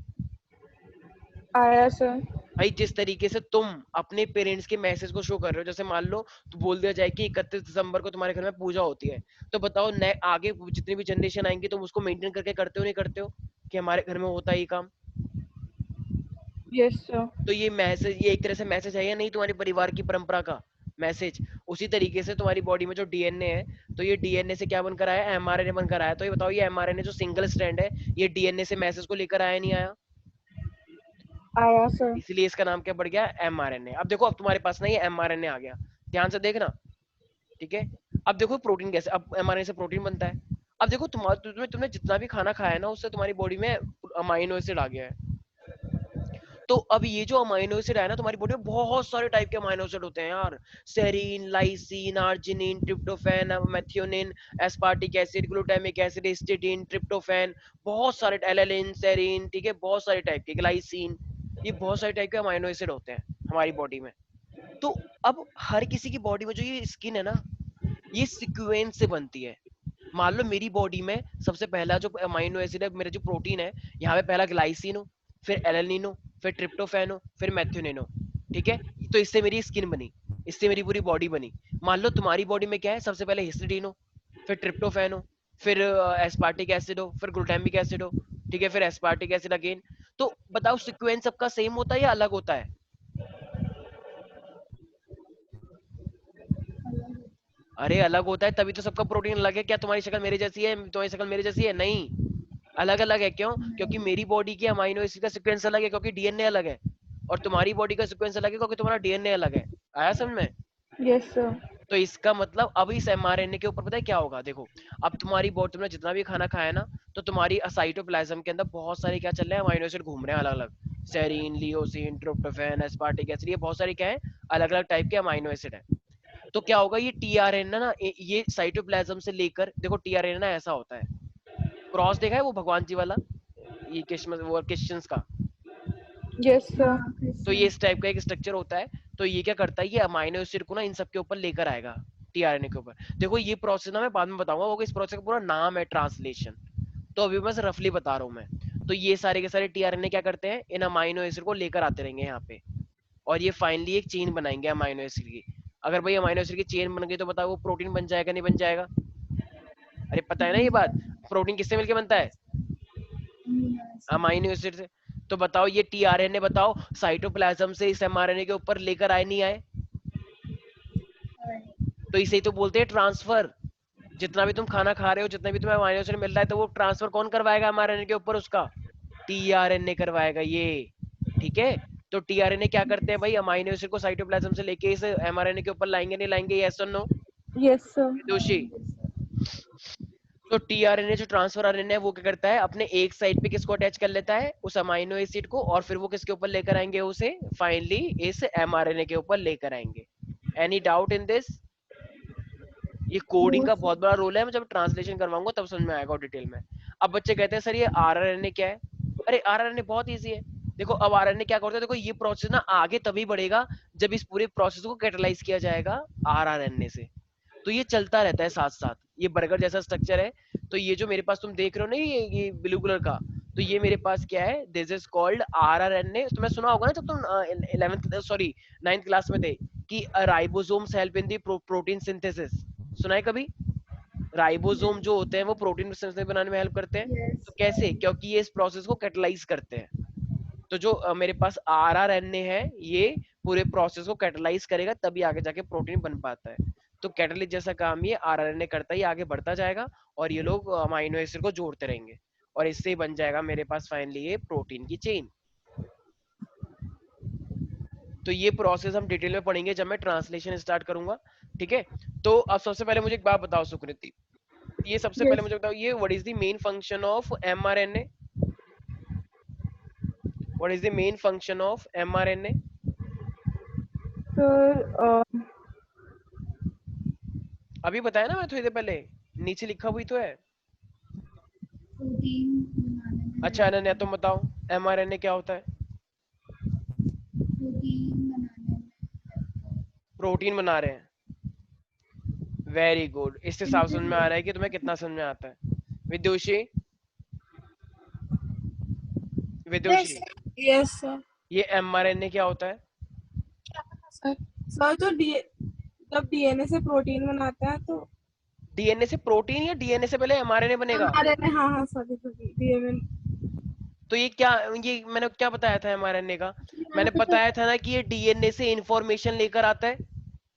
आया सर। भाई जिस तरीके से तुम अपने पेरेंट्स के मैसेज को शो कर रहे हो, जैसे मान लो तो बोल दिया जाए कि 31 दिसंबर को तुम्हारे घर में पूजा होती है, तो बताओ नए आगे जितनी भी जनरेशन आएंगी तुम उसको मेंटेन करके करते हो नहीं करते हो, कि हमारे घर में होता है ये काम? Yes sir. तो ये मैसेज, ये एक तरह से मैसेज है या नहीं, तुम्हारी परिवार की परंपरा का मैसेज। उसी तरीके से तुम्हारी बॉडी में जो डीएनए है, तो ये डीएनए से क्या बनकर आया, एमआरएनए बनकर आया। तो ये बताओ ये एमआरएनए जो सिंगल स्ट्रैंड है, ये डीएनए से मैसेज को लेकर आया नहीं आया? आया सर। इसीलिए इसका नाम क्या पड़ गया, एमआरएनए। अब देखो, अब तुम्हारे पास ना ये एमआरएनए आ गया, ध्यान से देखना, ठीक है? अब देखो प्रोटीन कैसे, अब एमआरएनए से प्रोटीन बनता है। अब देखो तुमने जितना भी खाना खाया है ना, उससे तुम्हारी बॉडी में अमाइनो एसिड आ गया है। तो अब ये जो अमाइनो एसिड है ना, तुम्हारी बॉडी में बहुत सारे टाइप के अमाइनो एसिड होते हैं यार। Serine, lysine, arginine, tryptophan, methionine, aspartic acid, glutamic acid, histidine, tryptophan, बहुत सारे, एलेनिन, सेरीन, ठीक है, बहुत सारे टाइप के, ग्लाइसिन, ये बहुत सारे टाइप के अमाइनो एसिड होते हैं हमारी बॉडी में। तो अब हर किसी की बॉडी में जो ये स्किन है ना, ये सीक्वेंस से बनती है। मान लो मेरी बॉडी में सबसे पहला जो अमाइनो एसिड है, मेरा जो प्रोटीन है, यहाँ पे पहला ग्लाइसिन हो, फिर एलेनिन हो, फिर ट्रिप्टोफैन हो, फिर मेथियोनिन हो, ठीक है? तो इससे मेरी स्किन बनी, इससे मेरी पूरी बॉडी बनी। मान लो तुम्हारी बॉडी में क्या है, सबसे पहले हिस्टिडीन हो, फिर ट्रिप्टोफैन हो, फिर एस्पार्टिक एसिड हो, फिर ग्लूटामिक एसिड हो, ठीक है, फिर एस्पार्टिक एसिड अगेन। तो बताओ सीक्वेंस सबका सेम होता है या अलग होता है? अरे अलग होता है, तभी तो सबका प्रोटीन अलग है। क्या तुम्हारी शक्ल मेरी जैसी है, तुम्हारी शक्ल मेरी जैसी है? नहीं, अलग अलग है। क्यों? क्योंकि मेरी बॉडी की अमाइनो एसिड का सीक्वेंस अलग है, क्योंकि डीएनए अलग है, और तुम्हारी बॉडी का सीक्वेंस अलग है, क्योंकि तुम्हारा डीएनए अलग है। आया समझ में? Yes sir. तो इसका मतलब अब इस एमआरएनए के ऊपर पता है क्या होगा, देखो, अब तुम्हारी बॉडी, तुमने जितना भी खाना खाया ना, तो तुम्हारी साइटोप्लाज्म के अंदर बहुत सारे क्या चल रहे हैं, अमाइनो एसिड घूम रहे हैं अलग अलग। Serine, leucine, tryptophan, aspartic acid, ये बहुत सारे क्या है, अलग अलग टाइप के अमाइनो एसिड है। तो क्या होगा, ये टीआरएनए ना ये साइटोप्लाज्म से लेकर, देखो टीआरएनए ना ऐसा होता है, क्रॉस देखा है वो भगवान जी वाला, ये क्रिश्चियंस का, यस सर। हाँ तो ये क्रिश्चियन। इस टाइप का एक स्ट्रक्चर होता है। तो ये क्या करता है, ये अमाइनो एसिड को ना इन सब के ऊपर लेकर आएगा, टीआरएनए के ऊपर। देखो ये प्रोसेस ना मैं बाद में बताऊंगा, वो इस प्रोसेस का पूरा नाम है ट्रांसलेशन, तो अभी मैं रफली बता रहा हूँ मैं। तो ये सारे के सारे टीआरएनए क्या करते हैं, इन अमाइनो एसिड को लेकर आते रहेंगे यहाँ पे, और ये फाइनली एक चेन बनाएंगे अमाइनो एसिड की। अगर भाई अमाइनो एसिड की चेन बन गई तो बताओ वो प्रोटीन बन जाएगा नहीं बन जाएगा? अरे पता है ना ये बात, प्रोटीन किससे मिलके बनता है, अमाइनो एसिड से। तो बताओ ये टीआरएनए बताओ साइटोप्लाज्म से इस एमआरएनए के ऊपर लेकर आए नहीं आए? तो इसे ही तो बोलते हैं ट्रांसफर। जितना भी तुम खाना खा रहे हो, जितना भी तुम्हें अमाइनो एसिड मिल रहा है, तो वो ट्रांसफर कौन करवाएगा एमआरएनए के ऊपर, उसका टीआरएनए करवाएगा ये। ठीक है, तो टीआरएनए क्या करते हैं भाई, अमाइनो एसिड को साइटोप्लाज्म से लेके इस एमआरएनए के ऊपर लाएंगे नहीं लाएंगे, यस और नो? Yes sir. दोषी। तो टीआरएनए जो ट्रांसफर आरएनए है वो क्या करता है, अपने एक साइड पे किसको अटैच कर लेता है, उस अमाइनो एसिड को, और फिर वो किसके ऊपर लेकर आएंगे उसे, फाइनली इस एमआरएनए के ऊपर लेकर आएंगे। Any doubt in this? ये कोडिंग का बहुत बड़ा रोल है, मैं जब ट्रांसलेशन करवाऊंगा तब समझ में आएगा डिटेल में। अब बच्चे कहते हैं सर ये आरआरएनए क्या है? अरे आरआरएनए बहुत इजी है। देखो अब आरआरएनए क्या करता है, देखो ये प्रोसेस ना आगे तभी बढ़ेगा जब इस पूरे प्रोसेस को कैटलाइज किया जाएगा आरआरएनए से। तो ये चलता रहता है साथ साथ, ये बर्गर जैसा स्ट्रक्चर है। तो ये जो मेरे पास तुम देख रहे हो ना, ये ब्लू कलर का, तो ये मेरे पास क्या है, दिस इज कॉल्ड आरआरएनए। तुम्हें सुना होगा ना जब तुम 11th सॉरी 9th क्लास में थे कि ribosomes help in the protein synthesis, सुना है कभी? राइबोसोम जो होते हैं वो प्रोटीन सिंथेसिस बनाने में हेल्प करते हैं। तो कैसे, क्योंकि ये इस प्रोसेस को कैटलाइज करते हैं। तो जो मेरे पास आरआरएनए है, ये पूरे प्रोसेस को कैटलाइज करेगा, तभी आगे जाके प्रोटीन बन पाता है। तो कैटलिस्ट जैसा काम ये आरआरएनए करता है, आगे बढ़ता जाएगा और ये लोग अमाइनो एसिड को जोड़ते रहेंगे, और इससे ही बन जाएगा मेरे पास फाइनली ये प्रोटीन की चेन। तो ये प्रोसेस हम डिटेल में पढ़ेंगे जब मैं ट्रांसलेशन स्टार्ट करूंगा। ठीक है, तो अब सबसे पहले मुझे एक बात बताओ सुकृति, ये सबसे पहले मुझे बताओ, ये what is the main function of mRNA? What is the main function of mRNA? Sir अभी बताया ना मैं थोड़ी देर पहले, नीचे लिखा हुई तो है। प्रोटीन बनाने में अच्छा अनन्या तुम बताओ एमआरएनए क्या होता है? प्रोटीन बना रहे हैं, वेरी गुड। इससे साफ समझ में आ रहा है कि तुम्हें कितना समझ में आता है। विदुषी, विदुषी यस सर। ये एमआरएनए क्या होता है? सर तो जब डीएनए से प्रोटीन बनाता है तो डीएनए से प्रोटीन या डीएनए से पहले एमआरएनए बनेगा? एमआरएनए, हाँ सॉरी डीएनए। तो ये क्या, ये मैंने क्या बताया था एमआरएनए का? मैंने बताया था ना कि ये डीएनए से इंफॉर्मेशन लेकर आता है।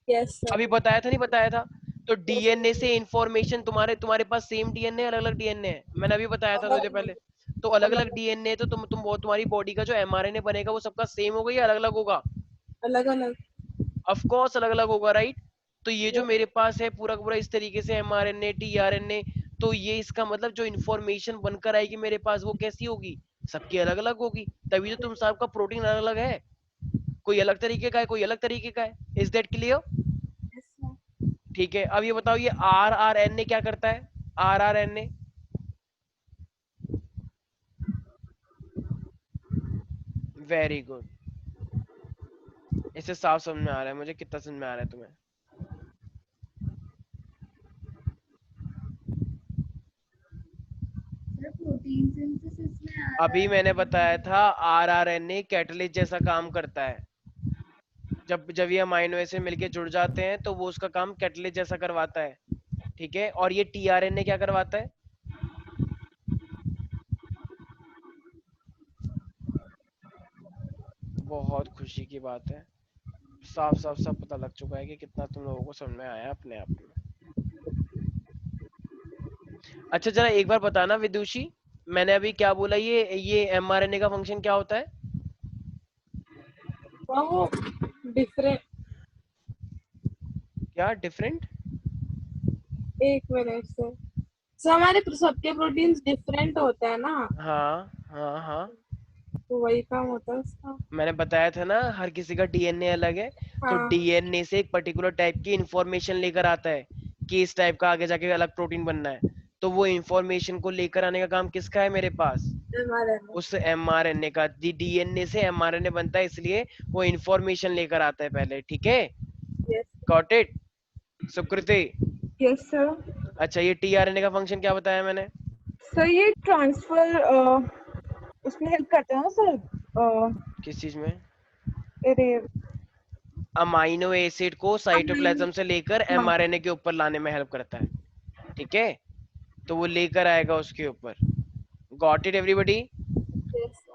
Yes sir. अभी बताया था नहीं बताया था? तो डीएनए से इंफॉर्मेशन, तुम्हारे पास सेम डीएनए अलग अलग डीएनए है, मैंने अभी बताया था तुझे पहले। तो अलग अलग डीएनए, तो तुम्हारी बॉडी का जो एमआरएनए बनेगा वो सबका सेम होगा या अलग अलग होगा? अलग अलग। ऑफ कोर्स अलग अलग होगा, राइट। तो ये जो मेरे पास है पूरा पूरा इस तरीके से एमआरएनए टीआरएनए, तो ये इसका मतलब जो इन्फॉर्मेशन बनकर आएगी मेरे पास वो कैसी होगी, सबकी अलग अलग होगी। तभी तो तुम सबका प्रोटीन अलग अलग है, कोई अलग तरीके का है कोई अलग तरीके का है। Is that clear? ठीक है, अब ये बताओ ये आरआरएनए क्या करता है? आरआरएनए वेरी गुड, इससे साफ समझ में आ रहा है मुझे, कितना समझ में आ रहा है तुम्हें? प्रोटीन सिंथेसिस में अभी मैंने बताया था आरआरएनए कैटलिस्ट जैसा काम करता है। जब ये अमाइनो एसिड मिलके जुड़ जाते हैं तो वो उसका काम कैटलिस्ट जैसा करवाता है। ठीक है, और ये टीआरएनए क्या करवाता है? बहुत खुशी की बात है, साफ साफ सब पता लग चुका है कि कितना तुम लोगों को समझ में आया अपने आप में। अच्छा जरा एक बार बताना विदुषी, मैंने अभी क्या बोला, ये एमआरएनए का फंक्शन क्या होता है? वो डिफरेंट। क्या डिफरेंट? एक मिनट सर हमारे सबके प्रोटीन्स डिफरेंट होते हैं ना। हाँ हाँ हाँ, तो वही काम होता है उसका। मैंने बताया था ना, हर किसी का डीएनए अलग है, तो हाँ डीएनए से एक पर्टिकुलर टाइप की इंफॉर्मेशन लेकर आता है कि इस टाइप का आगे जाके अलग प्रोटीन बनना है। तो वो इंफॉर्मेशन को लेकर आने का काम किसका है मेरे पास? mRNA। उस एमआरएनए का। डीएनए से एमआरएनए बनता है, इसलिए वो इंफॉर्मेशन लेकर आता है पहले। ठीक है, yes got it Sukriti? Yes sir. अच्छा, ये टीआरएनए का फंक्शन क्या बताया मैंने? सर ये ट्रांसफर उसमें हेल्प करता है ना सर। किस चीज में? अरे अमाइनो एसिड को साइटोप्लाज्म से लेकर हाँ एमआरएनए के ऊपर लाने में हेल्प करता है। ठीक है, तो वो लेकर आएगा उसके ऊपर। Got it everybody? यस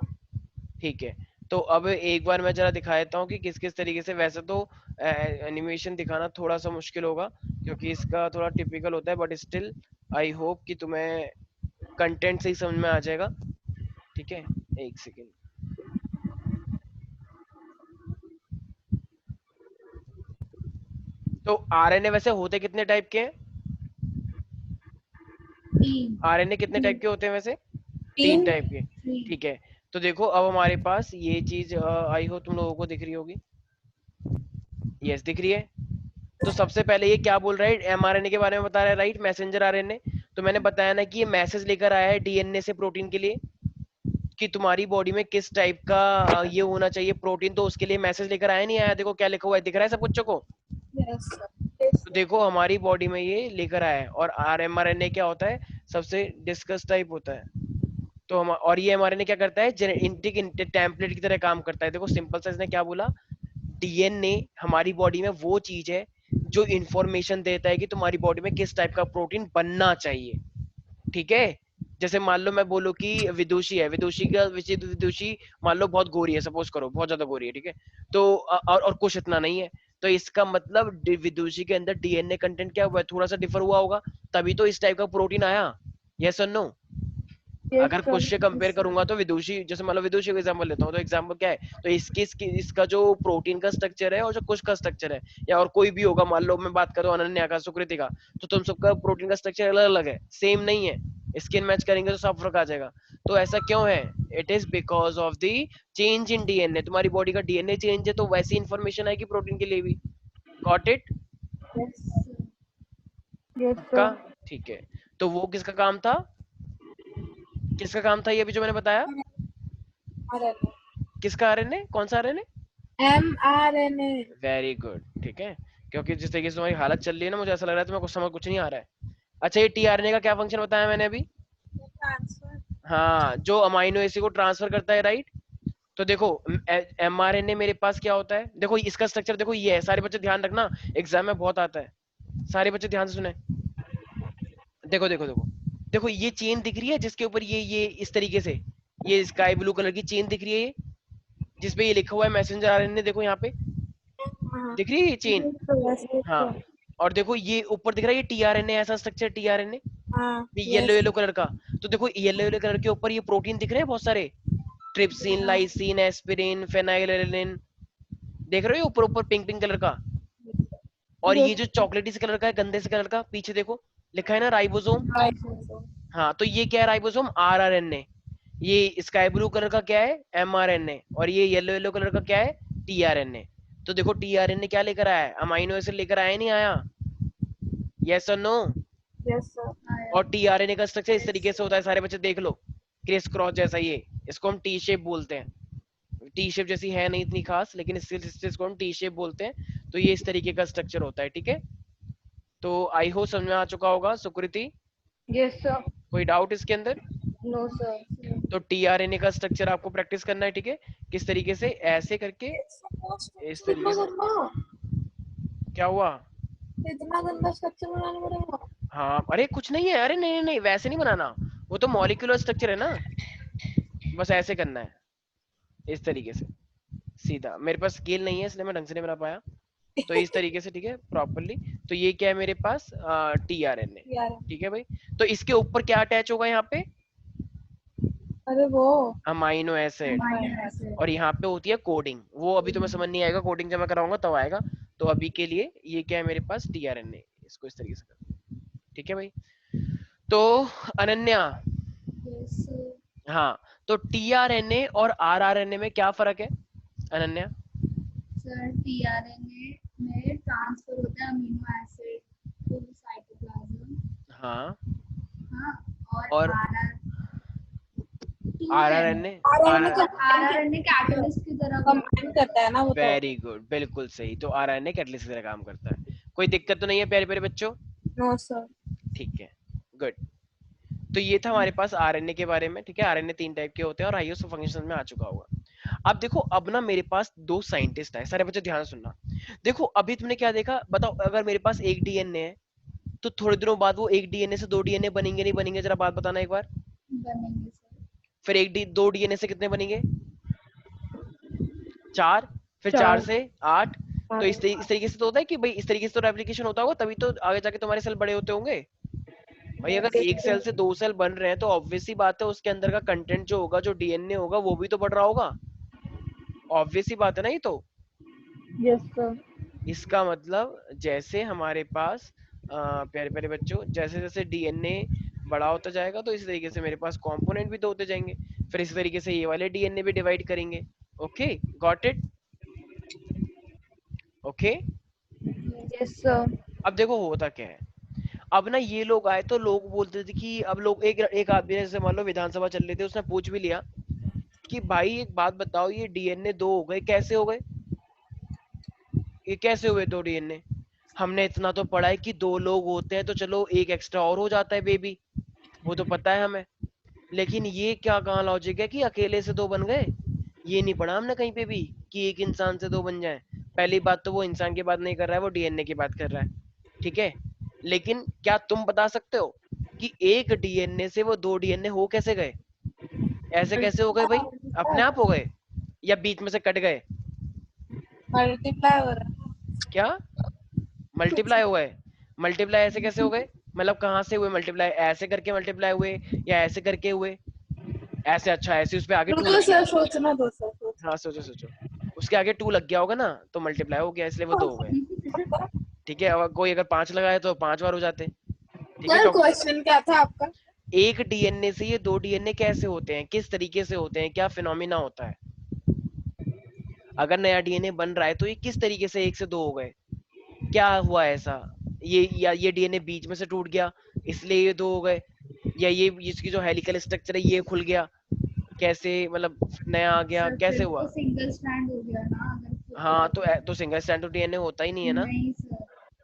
ठीक है, तो अब एक बार मैं जरा दिखा देता हूँ कि किस किस तरीके से। वैसे तो एनिमेशन दिखाना थोड़ा सा मुश्किल होगा क्योंकि इसका थोड़ा टिपिकल होता है, बट स्टिल आई होप कि तुम्हें कंटेंट सही समझ में आ जाएगा। ठीक है, एक सेकेंड। तो आरएनए वैसे होते कितने टाइप के हैं? 3 आरएनए कितने टाइप के होते हैं वैसे? 3 3 टाइप के। 3 ठीक है, तो देखो अब हमारे पास ये चीज आई हो तुम लोगों को दिख रही होगी। यस, दिख रही है। तो सबसे पहले ये क्या बोल रहा है? एमआरएनए के बारे में बता रहा है, राइट? Messenger RNA. तो मैंने बताया ना कि ये मैसेज लेकर आया है डीएनए से प्रोटीन के लिए कि तुम्हारी बॉडी में किस टाइप का ये होना चाहिए प्रोटीन। तो उसके लिए मैसेज लेकर आया, नहीं आया? देखो क्या लिखा हुआ है, दिख रहा है सब बच्चों को? यस यस तो देखो हमारी बॉडी में ये लेकर आया है। और आरएमआरएनए क्या होता है? सबसे डिस्कस टाइप होता है। तो हम, और ये एमआरएनए क्या करता है? जेनेटिक टेम्पलेट की तरह काम करता है। देखो सिंपल सा इसने क्या बोला, डीएनए हमारी बॉडी में वो चीज है जो इंफॉर्मेशन देता है कि तुम्हारी बॉडी में किस टाइप का प्रोटीन बनना चाहिए। ठीक है, जैसे मान लो मैं बोलूं कि विदुषी है, विदुषी का विदुषी मान लो बहुत गोरी है, सपोज करो बहुत ज्यादा गोरी है। ठीक है, तो और कुछ इतना नहीं है, तो इसका मतलब विदुषी के अंदर डीएनए कंटेंट क्या हुआ है? थोड़ा सा डिफर हुआ होगा, तभी तो इस टाइप का प्रोटीन आया। यस और नो? यस अगर कुछ सर। से कंपेयर करूंगा तो विदुषी, जैसे मान लो विदुषी का एग्जांपल लेता हूँ, तो एग्जांपल क्या है? तो इसका जो प्रोटीन का स्ट्रक्चर है और जो कुश का स्ट्रक्चर है, या और कोई भी होगा, मान लो मैं बात करूँ अनन्या का, सुकृति का, तो तुम सबका प्रोटीन का स्ट्रक्चर अलग अलग है, सेम नहीं है। स्किन मैच करेंगे तो सब फर्क आ जाएगा। तो ऐसा क्यों है? It is because of the change in DNA. तुम्हारी बॉडी का डीएनए चेंज है, तो वैसी इंफॉर्मेशन आएगी प्रोटीन के लिए भी। Got it? यस का सर। ठीक है, तो वो किसका काम था? किसका काम था ये भी जो मैंने बताया? mRNA किसका आरएनए? कौन सा आरएनए? mRNA। Very good. ठीक है, क्योंकि जिस तरीके से तुम्हारी हालत चल रही है ना, मुझे ऐसा लग रहा है तुम्हें कुछ समझ कुछ नहीं आ रहा है। अच्छा, ये टीआरएनए का क्या फंक्शन बताया मैंने अभी? ट्रांसफर। हाँ, जो अमाइनो एसिड को ट्रांसफर करता है, राइट? तो देखो एमआरएनए मेरे पास क्या होता है, देखो इसका स्ट्रक्चर देखो, ये है। सारे बच्चे ध्यान रखना, एग्जाम में बहुत आता है। सारे बच्चे ध्यान से सुने। देखो देखो देखो, देखो ये चेन दिख रही है जिसके ऊपर ये इस तरीके से ये स्काई ब्लू कलर की चेन दिख रही है, ये जिसपे ये लिखा हुआ है मैसेंजर आरएनए। देखो यहाँ पे हाँ दिख रही है ये चेन? यस हाँ, और देखो ये ऊपर दिख रहा है ये टीआरएनए, ऐसा स्ट्रक्चर टीआरएनए, हाँ येलो यस येलो कलर का। तो देखो येलो येलो कलर के ऊपर ये प्रोटीन दिख रहे हैं बहुत सारे, ट्रिप्सिन, हाँ लाइसिन, एस्पिरिन, फेनाइलएलनिन। देख रहे हो ऊपर ऊपर पिंक पिंक कलर का? और ये जो चॉकलेटी से कलर का है, गंदे से कलर का, पीछे देखो लिखा है ना राइबोसोम। राइबोसोम। हाँ, तो ये क्या है? Ribosome rRNA. ये स्काई ब्लू कलर का क्या है? एमआरएनए। और ये येलो येलो कलर का क्या है? टीआरएनए। तो देखो टीआरएनए क्या लेकर आया है? अमाइनो एसिड लेकर आया, नहीं आया? यस और नो? Yes sir. और टीआरएनए का स्ट्रक्चर इस तरीके से होता है, सारे बच्चे देख लो, क्रिस क्रॉस जैसा। ये इसको हम टी शेप बोलते हैं। टी शेप जैसी है नहीं इतनी खास, लेकिन इसको हम टी शेप बोलते हैं। तो ये इस तरीके का स्ट्रक्चर होता है। ठीक है, तो आई होप समझ में आ चुका होगा सुकृति? Yes sir. कोई डाउट इसके अंदर? No sir. तो टीआरएनए का स्ट्रक्चर आपको प्रैक्टिस करना है। ठीक है, किस तरीके से? ऐसे करके, इस तरीके से। क्या हुआ? इतना गंदा स्ट्रक्चर बनाना पड़ेगा? हाँ, अरे कुछ नहीं है, अरे नहीं नहीं नहीं, वैसे नहीं बनाना, वो तो मॉलिक्यूलर स्ट्रक्चर है ना। बस ऐसे करना है, इस तरीके से सीधा। मेरे पास स्केल नहीं है इसलिए मैं ढंग से नहीं बना पाया। तो इस तरीके से, ठीक है, प्रॉपरली। तो ये क्या है मेरे पास? टीआरएनए। यार ठीक है भाई, तो इसके ऊपर क्या अटैच होगा यहाँ पे? अरे वो अमाइनो एसिड। और यहाँ पे होती है कोडिंग, वो अभी तुम्हें समझ नहीं आएगा, कोडिंग जब मैं कराऊंगा तब आएगा। तो अभी के लिए ये क्या है मेरे पास? टीआरएनए। इसको इस तरीके से कर, ठीक है भाई। तो अनन्या, हाँ, तो tRNA और rRNA में क्या फर्क है अनन्या? सर tRNA में ट्रांसफर होता है अमीनो एसिड टू साइटोप्लाज्म। हाँ, हाँ, और rRNA आरआरएनए कैटलिस्ट की तरह कंबाइन करता है ना वो तो। वेरी गुड, बिल्कुल सही। तो RNA कैटलिस्ट की तरह काम करता है। कोई दिक्कत तो नहीं है प्यारे प्यारे बच्चों? No sir. ठीक है, गुड। तो ये था हमारे पास आरएनए के बारे में, ठीक है। आरएनए 3 टाइप के होते हैं और आइए उसको फंक्शन में आ चुका होगा। अब देखो, अब ना मेरे पास 2 साइंटिस्ट है, सारे बच्चे ध्यान से सुनना। देखो अभी तुमने क्या देखा बताओ, अगर मेरे पास एक डीएनए है तो थोड़े दिनों बाद वो एक डीएनए से 2 डीएनए बनेंगे नहीं बनेंगे, जरा बात बताना एक बार। बनेंगे सर। फिर दो डीएनए से कितने बनेंगे? 4, फिर 4 4 से 8। तो इस तरीके से तो होता है कि भाई, इस तरीके से तो रेप्लिकेशन होता होगा, तभी तो आगे जाके तुम्हारे सेल बड़े होते होंगे। भाई अगर एक सेल से 2 सेल बन रहे हैं तो ऑब्वियस सी बात है उसके अंदर का कंटेंट जो होगा, जो डीएनए होगा, वो भी तो बढ़ रहा होगा। ऑब्वियस सी बात है ना ये तो। Yes sir. इसका मतलब जैसे हमारे पास प्यारे प्यारे बच्चों, जैसे जैसे डीएनए बड़ा होता जाएगा तो इस तरीके से मेरे पास कंपोनेंट भी तो होते जाएंगे। फिर इस तरीके से ये वाले डीएनए भी डिवाइड करेंगे। Okay, got it? Okay. Yes sir. अब देखो होता क्या है, अब ना ये लोग आए तो लोग बोलते थे कि अब लोग एक आदमी ने, जैसे मान लो विधानसभा चल रही थी, उसने पूछ भी लिया कि भाई एक बात बताओ, ये डीएनए 2 हो गए, कैसे हो गए? ये कैसे हुए 2 डीएनए? हमने इतना तो पढ़ा है कि 2 लोग होते हैं तो चलो एक एक्स्ट्रा और हो जाता है बेबी, वो तो पता है हमें। लेकिन ये क्या कहाँ लॉजिक है कि अकेले से 2 बन गए? ये नहीं पढ़ा हमने कहीं पे भी कि एक इंसान से 2 बन जाए। पहली बात तो वो इंसान की बात नहीं कर रहा है, वो डीएनए की बात कर रहा है, ठीक है। लेकिन क्या तुम बता सकते हो कि एक डीएनए से वो 2 डीएनए हो कैसे गए? ऐसे कैसे हो गए भाई? अपने आप हो गए या बीच में से कट गए? मल्टीप्लाई हो रहा क्या मल्टीप्लाई हो गए? मल्टीप्लाई ऐसे कैसे हो गए? मतलब कहाँ से हुए मल्टीप्लाई? ऐसे करके मल्टीप्लाई हुए या ऐसे करके हुए? ऐसे, अच्छा ऐसे उस पे आगे 2 है। लग गया। सर सोचना दो सर, सोचना। हाँ सोचो सोचो, उसके आगे 2 लग गया होगा ना, तो मल्टीप्लाई हो गया, इसलिए वो 2 हो गए, ठीक है। अब कोई अगर 5 लगाए तो 5 बार हो जाते, ठीक है। सर क्वेश्चन क्या था आपका? एक डीएनए से ये 2 डीएनए कैसे होते हैं, किस तरीके से होते हैं, क्या फिनोमिना होता है? अगर नया डीएनए बन रहा है तो ये किस तरीके से 1 से 2 हो गए? क्या हुआ ऐसा? ये डीएनए बीच में से टूट गया इसलिए ये 2 हो गए, या ये इसकी जो हेलिकल स्ट्रक्चर है ये खुल गया, कैसे मतलब नया आ गया, सर कैसे फिर हुआ? तो सिंगल स्ट्रैंड हो गया ना अगर हाँ तो सिंगल स्ट्रैंड डीएनए होता ही नहीं है ना। नहीं सर।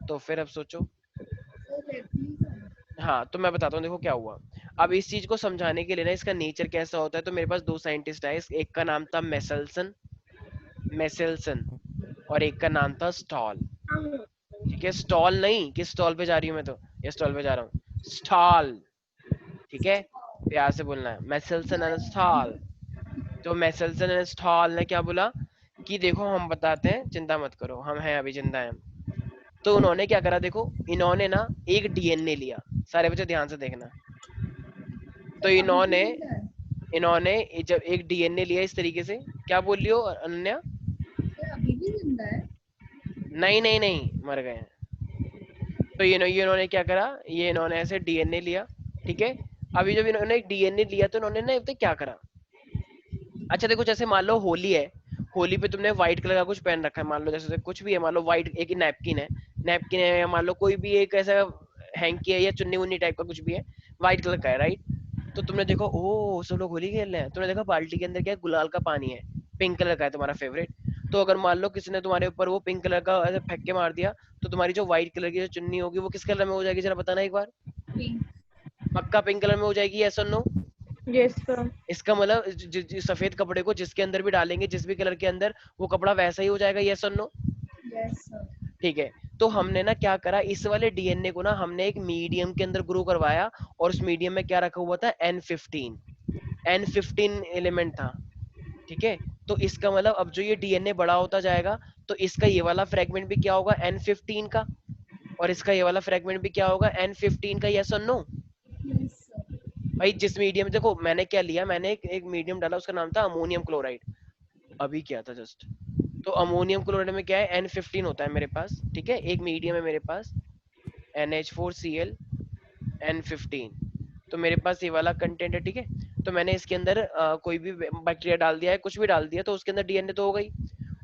तो फिर अब सोचो। Sir replica. हाँ तो मैं बताता हूँ, देखो क्या हुआ। अब इस चीज को समझाने के लिए ना, इसका नेचर कैसा होता है, तो मेरे पास 2 साइंटिस्ट आए, एक का नाम था मेसेल्सन और एक का नाम था स्टॉल, ठीक है। स्टॉल नहीं कि स्टॉल पे जा रही हूँ मैं, तो ये स्टॉल पे जा रहा हूँ, स्टॉल, ठीक है। प्यार से बोलना है, मेसेल्सन एंड स्टॉल। तो मेसेल्सन एंड स्टॉल ने क्या बोला कि देखो हम बताते हैं, चिंता मत करो, हम हैं अभी जिंदा हैं। तो उन्होंने क्या करा, देखो इन्होंने ना एक डीएनए लिया, सारे बच्चे ध्यान से देखना। तो इन्होंने इन्होंने जब एक डीएनए लिया इस तरीके से, क्या बोल रही हो अनन्या? सर अभी भी जिंदा है। नहीं नहीं नहीं, मर गए हैं। तो ये इन्होंने क्या करा, ये इन्होंने ऐसे डीएनए लिया, ठीक है। अभी जब इन्होंने एक डीएनए लिया तो इन्होंने ना क्या करा, अच्छा देखो जैसे मान लो होली है, होली पे तुमने व्हाइट कलर का कुछ पहन रखा है, मान लो जैसे कुछ भी है, मान लो व्हाइट एक नैपकिन है, नैपकिन है, या मान लो कोई भी एक ऐसा हैंकी है या चुन्नी उन्नी टाइप का कुछ भी है, व्हाइट कलर का है, राइट। तो तुमने देखो ओ सब लोग होली खेल रहे हैं, तुमने देखा बाल्टी के अंदर क्या है, गुलाल का पानी है, पिंक कलर का है तुम्हारा फेवरेट। तो अगर मान लो किसी ने तुम्हारे ऊपर वो पिंक कलर का ऐसे फेंक के मार दिया, तो तुम्हारी जो व्हाइट कलर की जो चुन्नी होगी वो किस कलर में हो जाएगी, जरा बताना एक बार। पिंक। पक्का पिंक कलर में हो जाएगी, यस और नो? Yes sir. इसका मतलब सफेद कपड़े को जिसके अंदर भी डालेंगे, जिस भी कलर के अंदर, वो कपड़ा वैसा ही हो जाएगा, यस और नो? Yes sir. ठीक है। तो हमने ना क्या करा, इस वाले डीएनए को ना हमने एक मीडियम के अंदर ग्रो करवाया, और उस मीडियम में क्या रखा हुआ था, N15 एलिमेंट था, ठीक है। तो इसका मतलब अब जो ये डीएनए बड़ा होता जाएगा तो इसका ये वाला फ्रेगमेंट भी क्या होगा, N15 का, और इसका ये वाला फ्रेगमेंट भी क्या होगा, N15 का, यस और नो? Yes sir. भाई जिस मीडियम, देखो मैंने क्या लिया, मैंने एक मीडियम डाला, उसका नाम था अमोनियम क्लोराइड, अभी क्या था जस्ट। तो अमोनियम क्लोराइड में क्या है, N15 होता है मेरे पास, ठीक है। एक मीडियम है मेरे पास NH4Cl N15, तो मेरे पास ये वाला कंटेंट है, ठीक है। तो मैंने इसके अंदर कोई भी बैक्टीरिया डाल दिया है, कुछ भी डाल दिया, तो उसके अंदर डीएनए तो हो गई।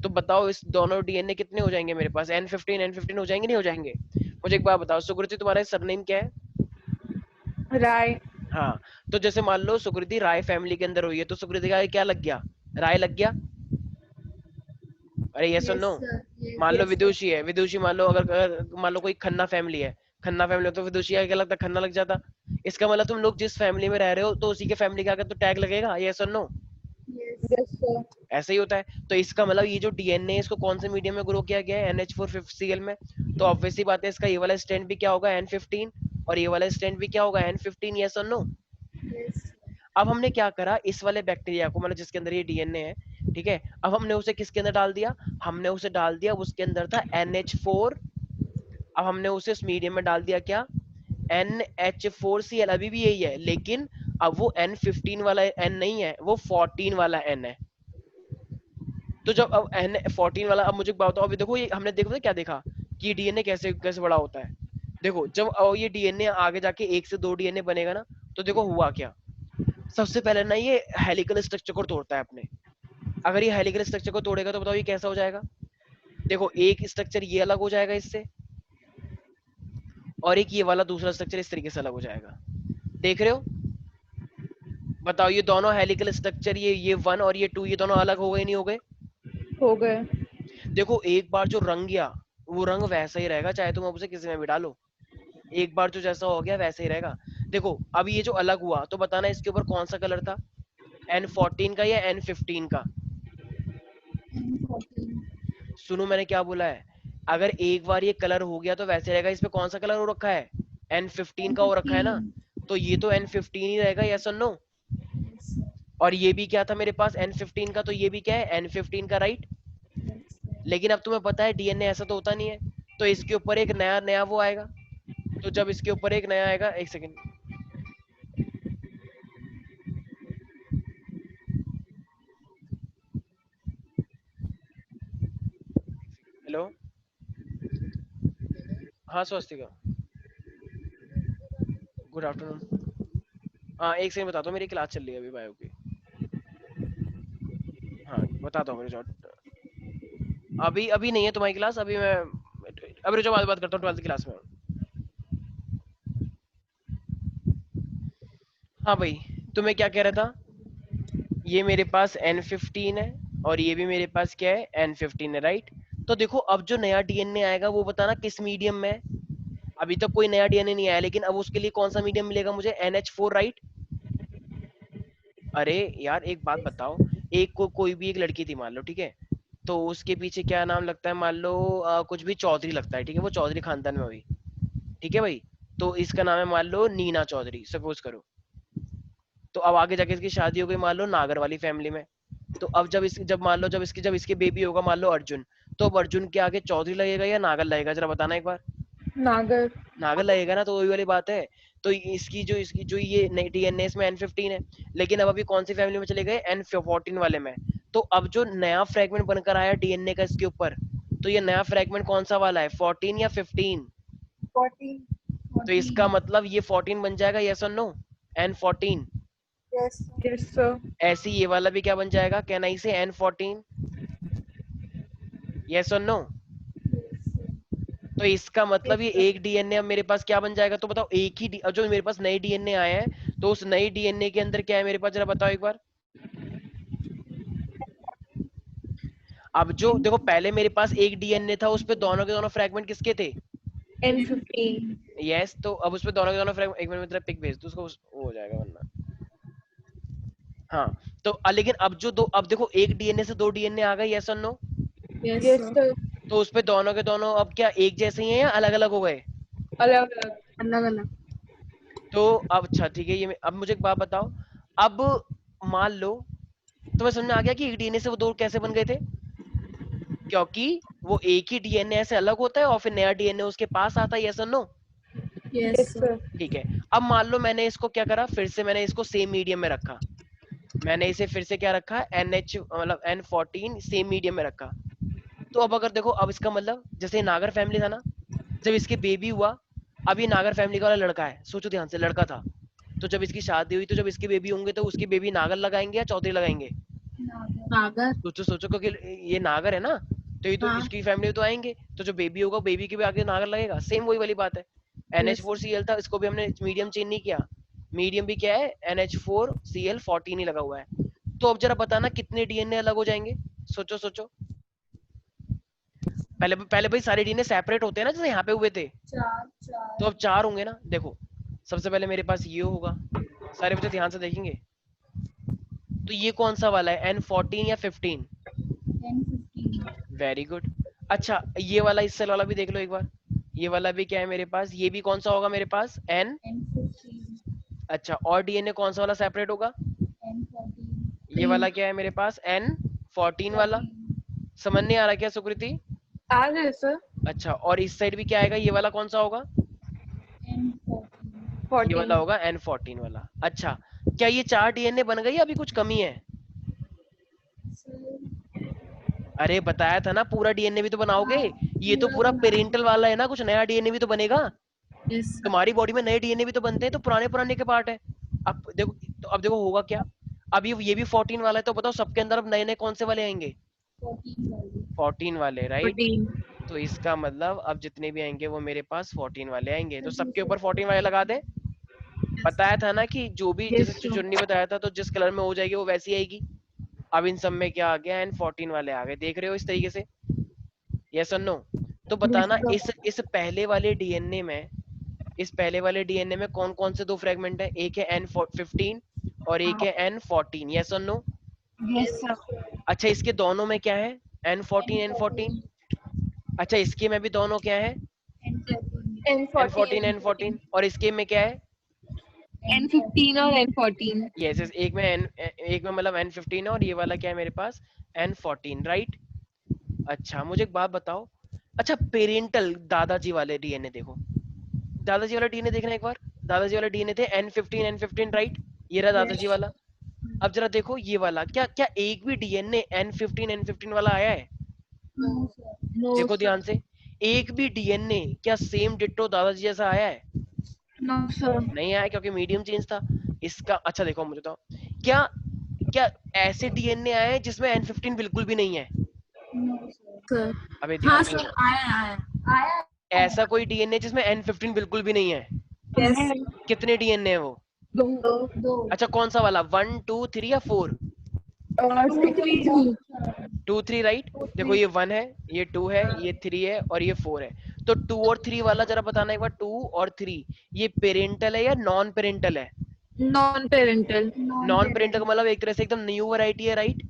तो बताओ इस दोनों डीएनए कितने हो जाएंगे मेरे पास, N15 हो जाएंगे नहीं हो जाएंगे? मुझे एक बात बताओ सुकृति, तुम्हारा सरनेम क्या है? राय। हाँ, तो जैसे मान लो सुकृति राय फैमिली के अंदर हुई है, तो सुकृति का क्या लग गया? राय लग गया। अरे यस और नो? मान लो विदुषी है, विदुषी मान लो अगर मान लो कोई खन्ना फैमिली है, खन्ना फैमिली तो विदुषी का क्या लगता? खन्ना लग जाता। इसका मतलब तुम लोग जिस फैमिली में रह रहे हो तो उसी के फैमिली का आगे तो टैग लगेगा, यस और नो? Yes sir. ऐसे ही होता है। तो इसका मतलब ये जो डीएनए है इसको कौन से मीडियम में ग्रो किया गया है? NH4 में। तो ऑब्वियसली बात है इसका ये वाला स्ट्रैंड भी क्या होगा? N15, और ये वाला स्ट्रैंड भी क्या होगा? N15, यस और नो? अब हमने क्या करा, इस वाले बैक्टीरिया को मतलब जिसके अंदर ये डीएनए है, ठीक है, अब हमने उसे किसके अंदर डाल दिया? हमने उसे डाल दिया, उसके अंदर था NH4, अब हमने उसे उस मीडियम में डाल दिया क्या? NH4Cl। अभी भी यही है, लेकिन अब वो N15 वाला N नहीं है, वो 14 वाला N है। तो जब अब N14 वाला, अब मुझे बताओ, अभी देखो ये हमने देखो क्या देखा कि डीएनए कैसे कैसे बड़ा होता है। देखो जब ये डीएनए आगे जाके 1 से 2 डीएनए बनेगा ना, तो देखो हुआ क्या, सबसे पहले ना ये हेलिकल स्ट्रक्चर को तोड़ता है अपने। अगर ये हेलिकल स्ट्रक्चर को तोड़ेगा तो बताओ ये कैसा हो जाएगा? देखो एक स्ट्रक्चर ये अलग हो जाएगा इससे, और एक ये वाला दूसरा स्ट्रक्चर इस तरीके से अलग हो जाएगा। देख रहे हो? बताओ ये दोनों हेलिकल स्ट्रक्चर, ये 1 और ये 2, ये दोनों अलग हो गए नहीं हो गए? हो गए। देखो एक बार जो रंग गया वो रंग वैसा ही रहेगा, चाहे तुम अब उसे किसी में भी डालो, एक बार जो जैसा हो गया वैसा ही रहेगा। देखो अब ये जो अलग हुआ, तो बताना इसके ऊपर कौन सा कलर था, N14 का या N15 का? सुनो मैंने क्या बोला है, अगर एक बार ये कलर हो गया तो वैसे रहेगा। इस पे कौन सा कलर हो रखा है? N15 का हो रखा है ना, तो ये तो N15 ही रहेगा, यस और नो? और ये भी क्या था मेरे पास N15 का, तो ये भी क्या है? N15 का, राइट? लेकिन अब तुम्हें पता है डीएनए ऐसा तो होता नहीं है, तो इसके ऊपर एक नया नया वो आएगा। तो जब इसके ऊपर एक नया आएगा, एक सेकेंड, हेलो, हाँ स्वस्तिका, गुड आफ्टरनून। हाँ एक सेकंड बताता हूँ, मेरी क्लास चल रही है अभी बायो की। हाँ बताता हूँ मेरे जॉब, अभी अभी नहीं है तुम्हारी क्लास, अभी मैं अभी जो बात करता हूँ 12th क्लास में। हाँ भाई, तो मैं क्या कह रहा था, ये मेरे पास N15 है और ये भी मेरे पास क्या है? N15 है, राइट? तो देखो अब जो नया डीएनए आएगा वो बताना किस मीडियम में है। अभी तक कोई नया डीएनए नहीं आया, लेकिन अब उसके लिए कौन सा मीडियम मिलेगा मुझे? NH4, right? अरे यार एक बात बताओ, एक को कोई भी एक लड़की थी मान लो, ठीक है, तो उसके पीछे क्या नाम लगता है मान लो, कुछ भी चौधरी लगता है, ठीक है, वो चौधरी खानदान में हुई, ठीक है भाई, तो इसका नाम है मान लो नीना चौधरी, सपोज करो। तो अब आगे जाके इसकी शादी हो गई मान लो नागर वाली फैमिली में, तो अब जब मान लो जब इसके बेबी होगा मान लो अर्जुन, तो अब अर्जुन के आगे चौधरी लगेगा या नागर लगेगा, जरा बताना एक बार। नागर। नागर लगेगा ना, तो वही वाली बात है। तो इसकी जो ये डीएनए में N15 है, लेकिन अब अभी कौन सी फैमिली में चले गए? N14 वाले में। तो अब जो नया फ्रेगमेंट बनकर आया डीएनए का इसके ऊपर, तो ये नया फ्रेगमेंट कौन सा वाला है, 14 या 15? 14। तो इसका मतलब ये 14 बन जाएगा, यस और नो? N14। Yes sir. ऐसे ये वाला भी क्या बन जाएगा, कैन आई से N14, यस और नो? तो इसका मतलब ये एक डीएनए अब मेरे पास क्या बन जाएगा, तो बताओ एक ही जो मेरे पास नए डीएनए आए हैं, तो उस नए डीएनए के अंदर क्या है मेरे पास, जरा बताओ एक बार। अब जो देखो पहले मेरे पास एक डीएनए था, उस पे दोनों के दोनों फ्रेगमेंट किसके थे? N15। यस, तो अब उस पे दोनों के दोनों फ्रेगमेंट, एक मिनट में तेरा पिक भेज दूं उसको, वो हो जाएगा वरना। हाँ, तो लेकिन अब देखो एक डीएनए से 2 डीएनए आ गए, यस और नो? Yes sir. तो उस पे दोनों के दोनों अब क्या एक जैसे ही हैं या अलग अलग हो गए? अलग अलग। अलग अलग। तो अब अच्छा ठीक है, ये अब मुझे एक बात बताओ, अब मान लो तुम्हें समझ में आ गया कि एक डीएनए से वो 2 कैसे बन गए थे, क्योंकि वो एक ही डीएनए से अलग होता है और फिर नया डीएनए उसके पास आता है, यस और नो? Yes sir. ठीक है, अब मान लो मैंने इसको क्या करा, फिर से मैंने इसको सेम मीडियम में रखा, मैंने इसे फिर से क्या रखा, NH मतलब N14 सेम मीडियम में रखा। तो अब अगर देखो, अब इसका मतलब जैसे नागर फैमिली था ना, जब इसके बेबी हुआ, अब ये नागर फैमिली का वाला लड़का है, सोचो ध्यान से, लड़का था, तो जब इसकी शादी हुई तो जब इसके बेबी होंगे तो उसकी बेबी नागर लगाएंगे या चौधरी लगाएंगे? नागर। नागर। सोचो सोचो, क्योंकि ये नागर है ना, तो ये तो हाँ। इसकी फैमिली तो आएंगे, तो जो बेबी होगा बेबी के भी आगे नागर लगेगा। सेम वही वाली बात है। NH4Cl था, इसको भी हमने मीडियम चेंज नहीं किया, मीडियम भी क्या है NH4Cl14 ही लगा हुआ है। तो अब जरा बताना कितने डीएनए अलग हो जाएंगे? सोचो सोचो। पहले पहले भाई सारे डीएनए सेपरेट होते हैं ना, जैसे यहाँ पे हुए थे, चार तो अब 4 होंगे ना। देखो सबसे पहले मेरे पास ये होगा, सारे बच्चे ध्यान से देखेंगे, तो ये कौन सा वाला है, N14 या 15? N15 very good. अच्छा ये वाला इस सेल वाला भी देख लो एक बार, ये वाला भी क्या है मेरे पास, ये भी कौन सा होगा मेरे पास, N। N15 अच्छा और डीएनए कौन सा वाला सेपरेट होगा, N14 ये वाला क्या है मेरे पास N14 वाला। समझ नहीं आ रहा क्या सुकृति? आ गए सर। अच्छा और इस साइड भी क्या आएगा, ये वाला कौन सा होगा, N14 ये वाला 14। होगा N14 वाला। अच्छा क्या ये 4 डीएनए बन गई या अभी कुछ कमी है? अरे बताया था ना पूरा डीएनए भी तो बनाओगे, ये तो पूरा पेरेंटल वाला है ना, कुछ नया डीएनए भी तो बनेगा। यस तुम्हारी बॉडी में नए डीएनए भी तो बनते हैं, तो पुराने पुराने के पार्ट है। अब देखो, तो अब देखो होगा क्या, अब ये भी 14 वाला है, तो बताओ सबके अंदर अब नए नए कौन से वाले आएंगे, 14 वाले, राइट। 14। तो इसका मतलब अब जितने भी आएंगे वो मेरे पास 14 वाले आएंगे, तो सबके ऊपर 14 वाले लगा दे। बताया था ना कि जो भी, जैसे यस चुन्नी बताया था, तो जिस कलर में हो जाएगी वो वैसी आएगी। अब इन सब में क्या आ गया, N14 वाले आ गए, देख रहे हो इस तरीके से, यस और नो। तो बताना इस पहले वाले डीएनए में, इस पहले वाले डीएनए में कौन कौन से 2 फ्रेगमेंट है, एक है N15 और एक है N14, यस और नो। Yes sir. अच्छा इसके दोनों में क्या है, N14 N14। अच्छा इसके में भी दोनों क्या है, N14 N14, और इसके में क्या है, N15 और N14। यस एक में एक में मतलब N15 और ये वाला क्या है मेरे पास N14, राइट। अच्छा मुझे एक बात बताओ, अच्छा पेरेंटल दादाजी वाले डीएनए देखो, दादाजी वाला डीएनए देखना एक बार, दादाजी वाला डीएनए थे N15 राइट, ये रहा दादाजी वाला। अब जरा देखो ये वाला, क्या क्या एक भी डीएनए N15 वाला आया है? नो देखो ध्यान से, एक भी डीएनए क्या सेम डिट्टो दादाजी जैसा आया है? No sir. नहीं आया, क्योंकि मीडियम चेंज था इसका। अच्छा देखो मुझे तो, क्या क्या ऐसे डीएनए आए हैं जिसमें N15 बिल्कुल भी नहीं है? सर। अबे हाँ ध्यान से, सर आया ऐसा कोई डीएनए जिसमें N15 बिल्कुल भी नहीं है? यस कितने डीएनए है वो? दो अच्छा कौन सा वाला, 1 2 3 या 4? 2 3 राइट। देखो ये 1 है, ये 2 है, ये 3 है और ये 4 है। तो 2 और 3 वाला जरा बताना एक बार, 2 और 3 ये पेरेंटल है या नॉन पेरेंटल है? Non parental. नॉन पेरेंटल का मतलब एक तरह से एकदम न्यू वैरायटी है, राइट।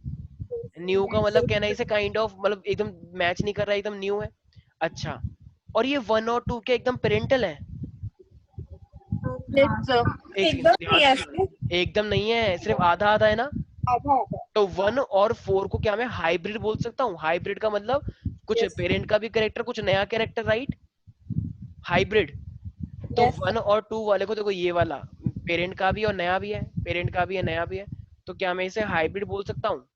न्यू का मतलब कहना इसे काइंड ऑफ, मतलब एकदम मैच नहीं कर रहा, एकदम न्यू है। अच्छा और ये 1 और 2 के एकदम पेरेंटल है? Yes sir. एक एकदम ध्यान नहीं है से, एकदम नहीं है, सिर्फ आधा आधा है ना। आधा आधा। तो 1 और 4 को क्या मैं हाइब्रिड बोल सकता हूँ? हाइब्रिड का मतलब कुछ पेरेंट का भी कैरेक्टर, कुछ नया कैरेक्टर, राइट, हाइब्रिड। तो 1 और 2 वाले को देखो, ये वाला पेरेंट का भी और नया भी है, पेरेंट का भी है नया भी है, तो क्या मैं इसे हाइब्रिड बोल सकता हूँ?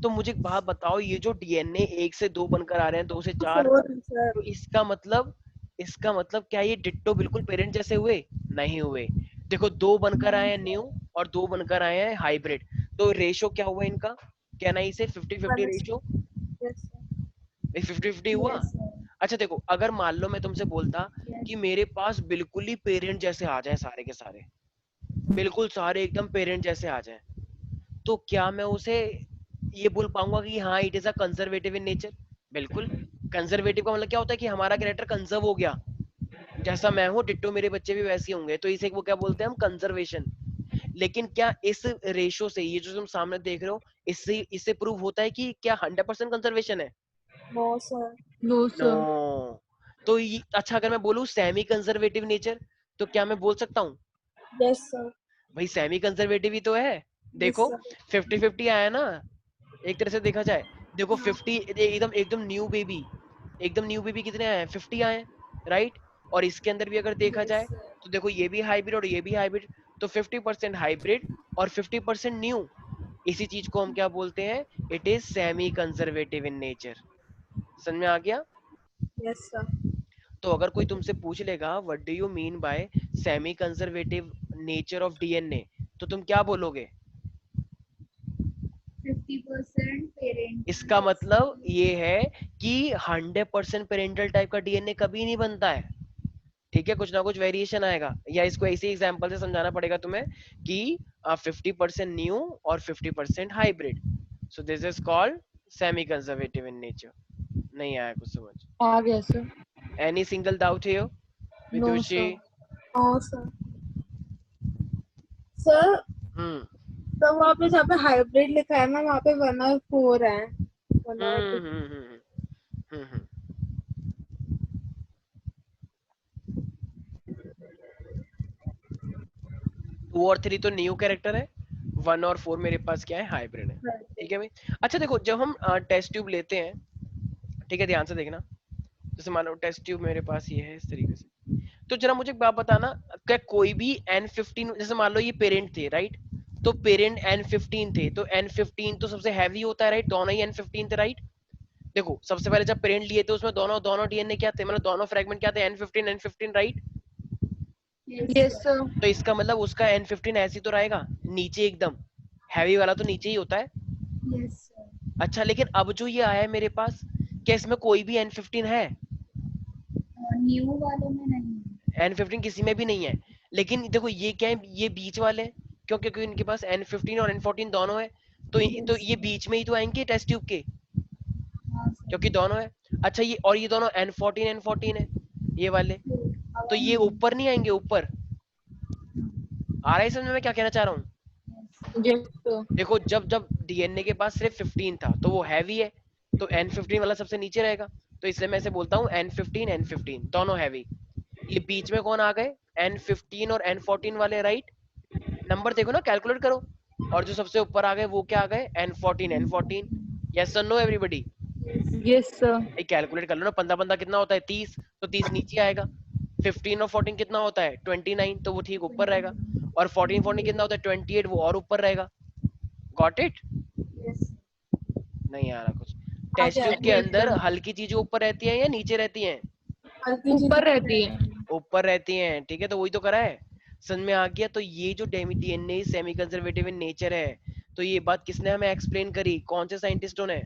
तो मुझे एक बात बताओ, ये जो डीएनए 1 से 2 बनकर आ रहे हैं, 2 से 4, तो इसका मतलब क्या ये डिट्टो बिल्कुल पेरेंट जैसे हुए? नहीं हुए। देखो 2 बनकर आए हैं न्यू और 2 बनकर आए हैं हाइब्रिड, तो रेशो क्या हुआ इनका, कहना इसे 50-50 रेशो, 50-50 हुआ। अच्छा देखो अगर मान लो मैं तुमसे बोलता कि मेरे पास बिल्कुल ही पेरेंट जैसे आ जाए सारे के सारे, बिल्कुल सारे एकदम पेरेंट जैसे आ जाए, तो क्या मैं उसे ये बोल पाऊंगा कि हाँ it is a conservative in nature? बिल्कुल। कंजर्वेटिव का मतलब क्या होता है कि हमारा कैरेक्टर कंजर्व हो गया, जैसा मैं हूँ डिट्टो मेरे बच्चे भी वैसे होंगे, तो इसे वो क्या बोलते हैं हम, कंजर्वेशन। लेकिन क्या इस रेशो से, ये जो तुम सामने देख रहे हो, इससे प्रूव होता है कि क्या 100% कंजर्वेशन है? No no. सर। तो अच्छा अगर मैं बोलूँ सेमी कंजर्वेटिव नेचर, तो क्या मैं बोल सकता हूँ? Yes sir. भाई सेमी कंजर्वेटिव ही तो है। देखो 50-50 आया ना, एक तरह से देखा जाए। देखो 50 एकदम एकदम न्यू बेबी, एकदम न्यू बेबी कितने आए हैं, 50 आए हैं, राइट। और इसके अंदर भी अगर देखा जाए तो देखो ये भी हाइब्रिड और ये भी हाइब्रिड, तो 50% हाइब्रिड और 50% न्यू, इसी चीज को हम क्या बोलते हैं, it is semi conservative in nature. समझ में आ गया? Yes sir. तो अगर कोई तुमसे पूछ लेगा what do you mean by semi conservative nature of DNA, तो तुम क्या बोलोगे? 50% पेरेंट। इसका मतलब ये है कि 100% पेरेंटल टाइप का डीएनए कभी नहीं बनता है, ठीक है, कुछ ना कुछ वेरिएशन आएगा, या इसको ऐसे एग्जांपल से समझाना पड़ेगा तुम्हें कि 50% न्यू और 50% hybrid, so this is called semi conservative in nature. नहीं आया कुछ समझ? आ गया sir. Any single doubt here no Vidushi? Sir. हाँ सर। सर तो वहाँ पे जहाँ पे हाइब्रिड लिखा है ना, वहाँ पे 1 और 4 है। 1 और 2। टू और 3 तो न्यू कैरेक्टर है, 1 और 4 मेरे पास क्या है, हाइब्रिड है, ठीक है भाई। अच्छा देखो, जब हम टेस्ट ट्यूब लेते हैं, ठीक है, ध्यान से देखना, जैसे मान लो टेस्ट ट्यूब मेरे पास ये है इस तरीके से, तो जरा मुझे एक बात बताना, क्या कोई भी N15, जैसे मान लो ये पेरेंट थे राइट, तो पेरेंट N15 थे, तो N15 तो सबसे हैवी होता है राइट, दोनों ही N15 थे राइट। देखो सबसे पहले जब पेरेंट लिए थे उसमें दोनों दोनों डीएनए क्या थे, मतलब दोनों फ्रेगमेंट क्या थे, N15 राइट। Yes sir. तो इसका मतलब उसका N15 ऐसे तो रहेगा नीचे, एकदम हैवी वाला तो नीचे ही होता है। Yes sir. अच्छा लेकिन अब जो ये आया है मेरे पास, क्या इसमें कोई भी N15 है? न्यू वालों में नहीं। N15 किसी में भी नहीं है, लेकिन देखो ये क्या है, ये बीच वाले हैं, क्यों? क्योंकि इनके पास N15 और N14 दोनों है, तो ये बीच में ही तो आएंगे टेस्ट ट्यूब के, हाँ सर। क्योंकि दोनों है। अच्छा ये और ये दोनों N14 है ये वाले, तो ये ऊपर नहीं आएंगे ऊपर? आ रहा है समझ में मैं क्या कहना चाह रहा हूँ? Yes sir. देखो जब जब डीएनए के पास सिर्फ 15 था तो वो हैवी है, तो N15 वाला सबसे नीचे रहेगा, तो इसलिए मैं ऐसे बोलता हूँ N15 दोनों हैवी। ये बीच में कौन आ गए, N15 और N14 वाले राइट, नंबर देखो ना, कैलकुलेट करो, और जो सबसे ऊपर आ गए वो क्या आ गए, N14। यस और no everybody? Yes sir. Calculate कर लो ना, 15 कितना होता है, 30, तो 30 नीचे आएगा। 15 और 14 कितना होता है, 29, तो वो ठीक ऊपर रहेगा, और 14 कितना होता है, 28, वो और ऊपर रहेगा। Got it? नहीं आ रहा कुछ? टेस्ट ट्यूब के अंदर हल्की चीजें ऊपर रहती हैं या नीचे रहती हैं? ऊपर रहती है। ऊपर रहती हैं, ठीक है, तो वही तो करा है, समझ में आ गया। तो ये जो DNA semi conservative in nature है, तो ये बात किसने हमें एक्सप्लेन करी, कौन से साइंटिस्टों ने?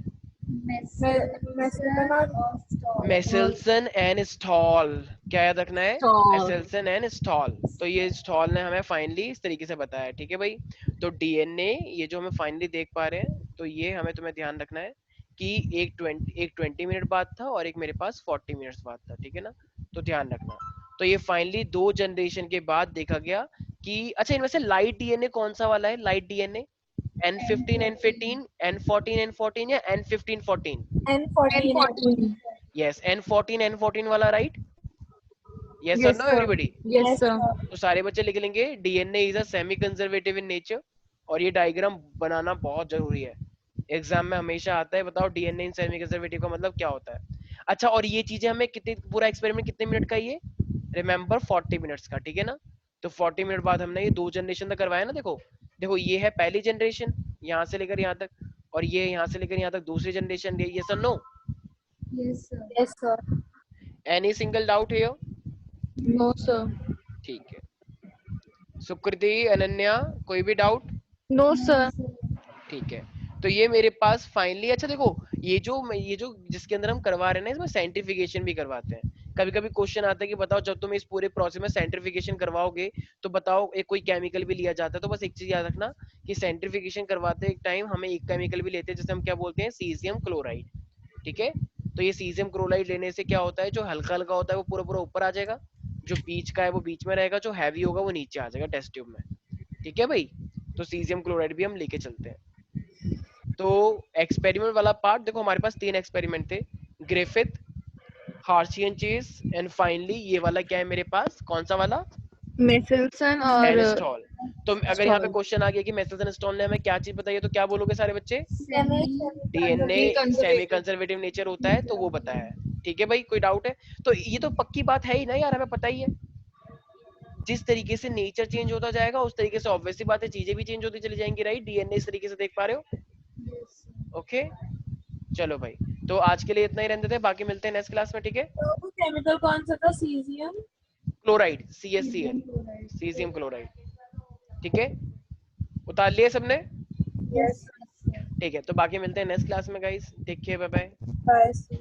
मेसेल्सन एंड स्टॉल, क्या याद रखना है, मेसेल्सन एंड स्टॉल। तो ये स्टॉल ने हमें फाइनली इस तरीके से बताया, ठीक है भाई। तो डीएनए ये जो हमें फाइनली देख पा रहे हैं, तो ये हमें तुम्हें ध्यान रखना है कि एक 20 मिनट बाद था और एक मेरे पास 40 मिनट्स बाद था, ठीक है ना, तो ध्यान रखना। तो ये फाइनली 2 जनरेशन के बाद देखा गया कि, अच्छा इनमें से लाइट डीएनए कौन सा वाला है, light DNA N15 N14 N14 N14 या N15 14? N14। Yes N14 N14 वाला राइट, यस और yes no sir. Everybody? Yes sir. तो सारे बच्चे लिख लेंगे DNA is a semi conservative in nature, और ये डायग्राम बनाना बहुत जरूरी है, एग्जाम में हमेशा आता है, बताओ डीएनए इन सेमी कंजर्वेटिव का मतलब क्या होता है। अच्छा और ये चीजें हमें कितने, पूरा एक्सपेरिमेंट कितने मिनट का, ये रिमेंबर 40 मिनट्स का, ठीक है ना। तो 40 मिनट बाद हमने ये 2 जनरेशन तक करवाया ना, देखो देखो ये है पहली जनरेशन यहाँ से लेकर यहाँ तक, और ये यहाँ से लेकर यहाँ तक दूसरी जनरेशन, ये sir no? Yes sir. Any single doubt here? No sir. ठीक है, सुकृति, अनन्या, कोई भी डाउट? No sir. ठीक है, तो ये मेरे पास फाइनली, अच्छा देखो ये जो जिसके अंदर हम करवा रहे हैं ना, इसमें सेंट्रिफिकेशन भी करवाते हैं। कभी कभी क्वेश्चन आता है कि बताओ जब तुम इस पूरे प्रोसेस में सेंट्रिफिकेशन करवाओगे, तो बताओ एक कोई केमिकल भी लिया जाता है, तो बस एक चीज याद रखना कि सेंट्रिफिकेशन करवाते एक टाइम हमें एक केमिकल भी लेते हैं, जैसे हम क्या बोलते हैं, सीजियम क्लोराइड, ठीक है। तो ये सीजियम क्लोराइड लेने से क्या होता है, जो हल्का हल्का होता है वो पूरा पूरा ऊपर आ जाएगा, जो बीच का है वो बीच में रहेगा, जो हैवी होगा वो नीचे आ जाएगा टेस्ट ट्यूब में, ठीक है भाई। तो सीजियम क्लोराइड भी हम लेके चलते हैं। तो एक्सपेरिमेंट वाला पार्ट देखो, हमारे पास 3 एक्सपेरिमेंट थे, ग्रिफिथ, हार्शियन चेस एंड फाइनली ये वाला क्या है मेरे पास, कौन सा वाला, मेसेल्सन और एनस्टॉल। तो अगर यहाँ पे क्वेश्चन आ गया कि मेसेल्सन स्टॉल ने हमें क्या चीज बताई है, तो क्या बोलोगे सारे बच्चे, डीएनए सेमी कंजर्वेटिव नेचर होता है, तो वो बताया है, ठीक है भाई। कोई डाउट है? तो ये तो पक्की बात है ही ना यार, हमें पता ही है, जिस तरीके से नेचर चेंज होता जाएगा उस तरीके से ऑब्वियसली बात है चीजें भी चेंज होती चली जाएंगी, राइट। डीएनए इस तरीके से देख पा रहे हो, ओके चलो भाई, तो आज के लिए इतना ही रहने देते हैं, बाकी मिलते हैं नेक्स्ट क्लास में, ठीक है। तो वो केमिकल कौन सा था, caesium? Chloride, CaCl, chloride. Caesium chloride. ठीक है, उतार लिए सबने? Yes Yes, sir. ठीक है, तो बाकी मिलते हैं नेक्स्ट क्लास में guys, take care, bye bye. Bye.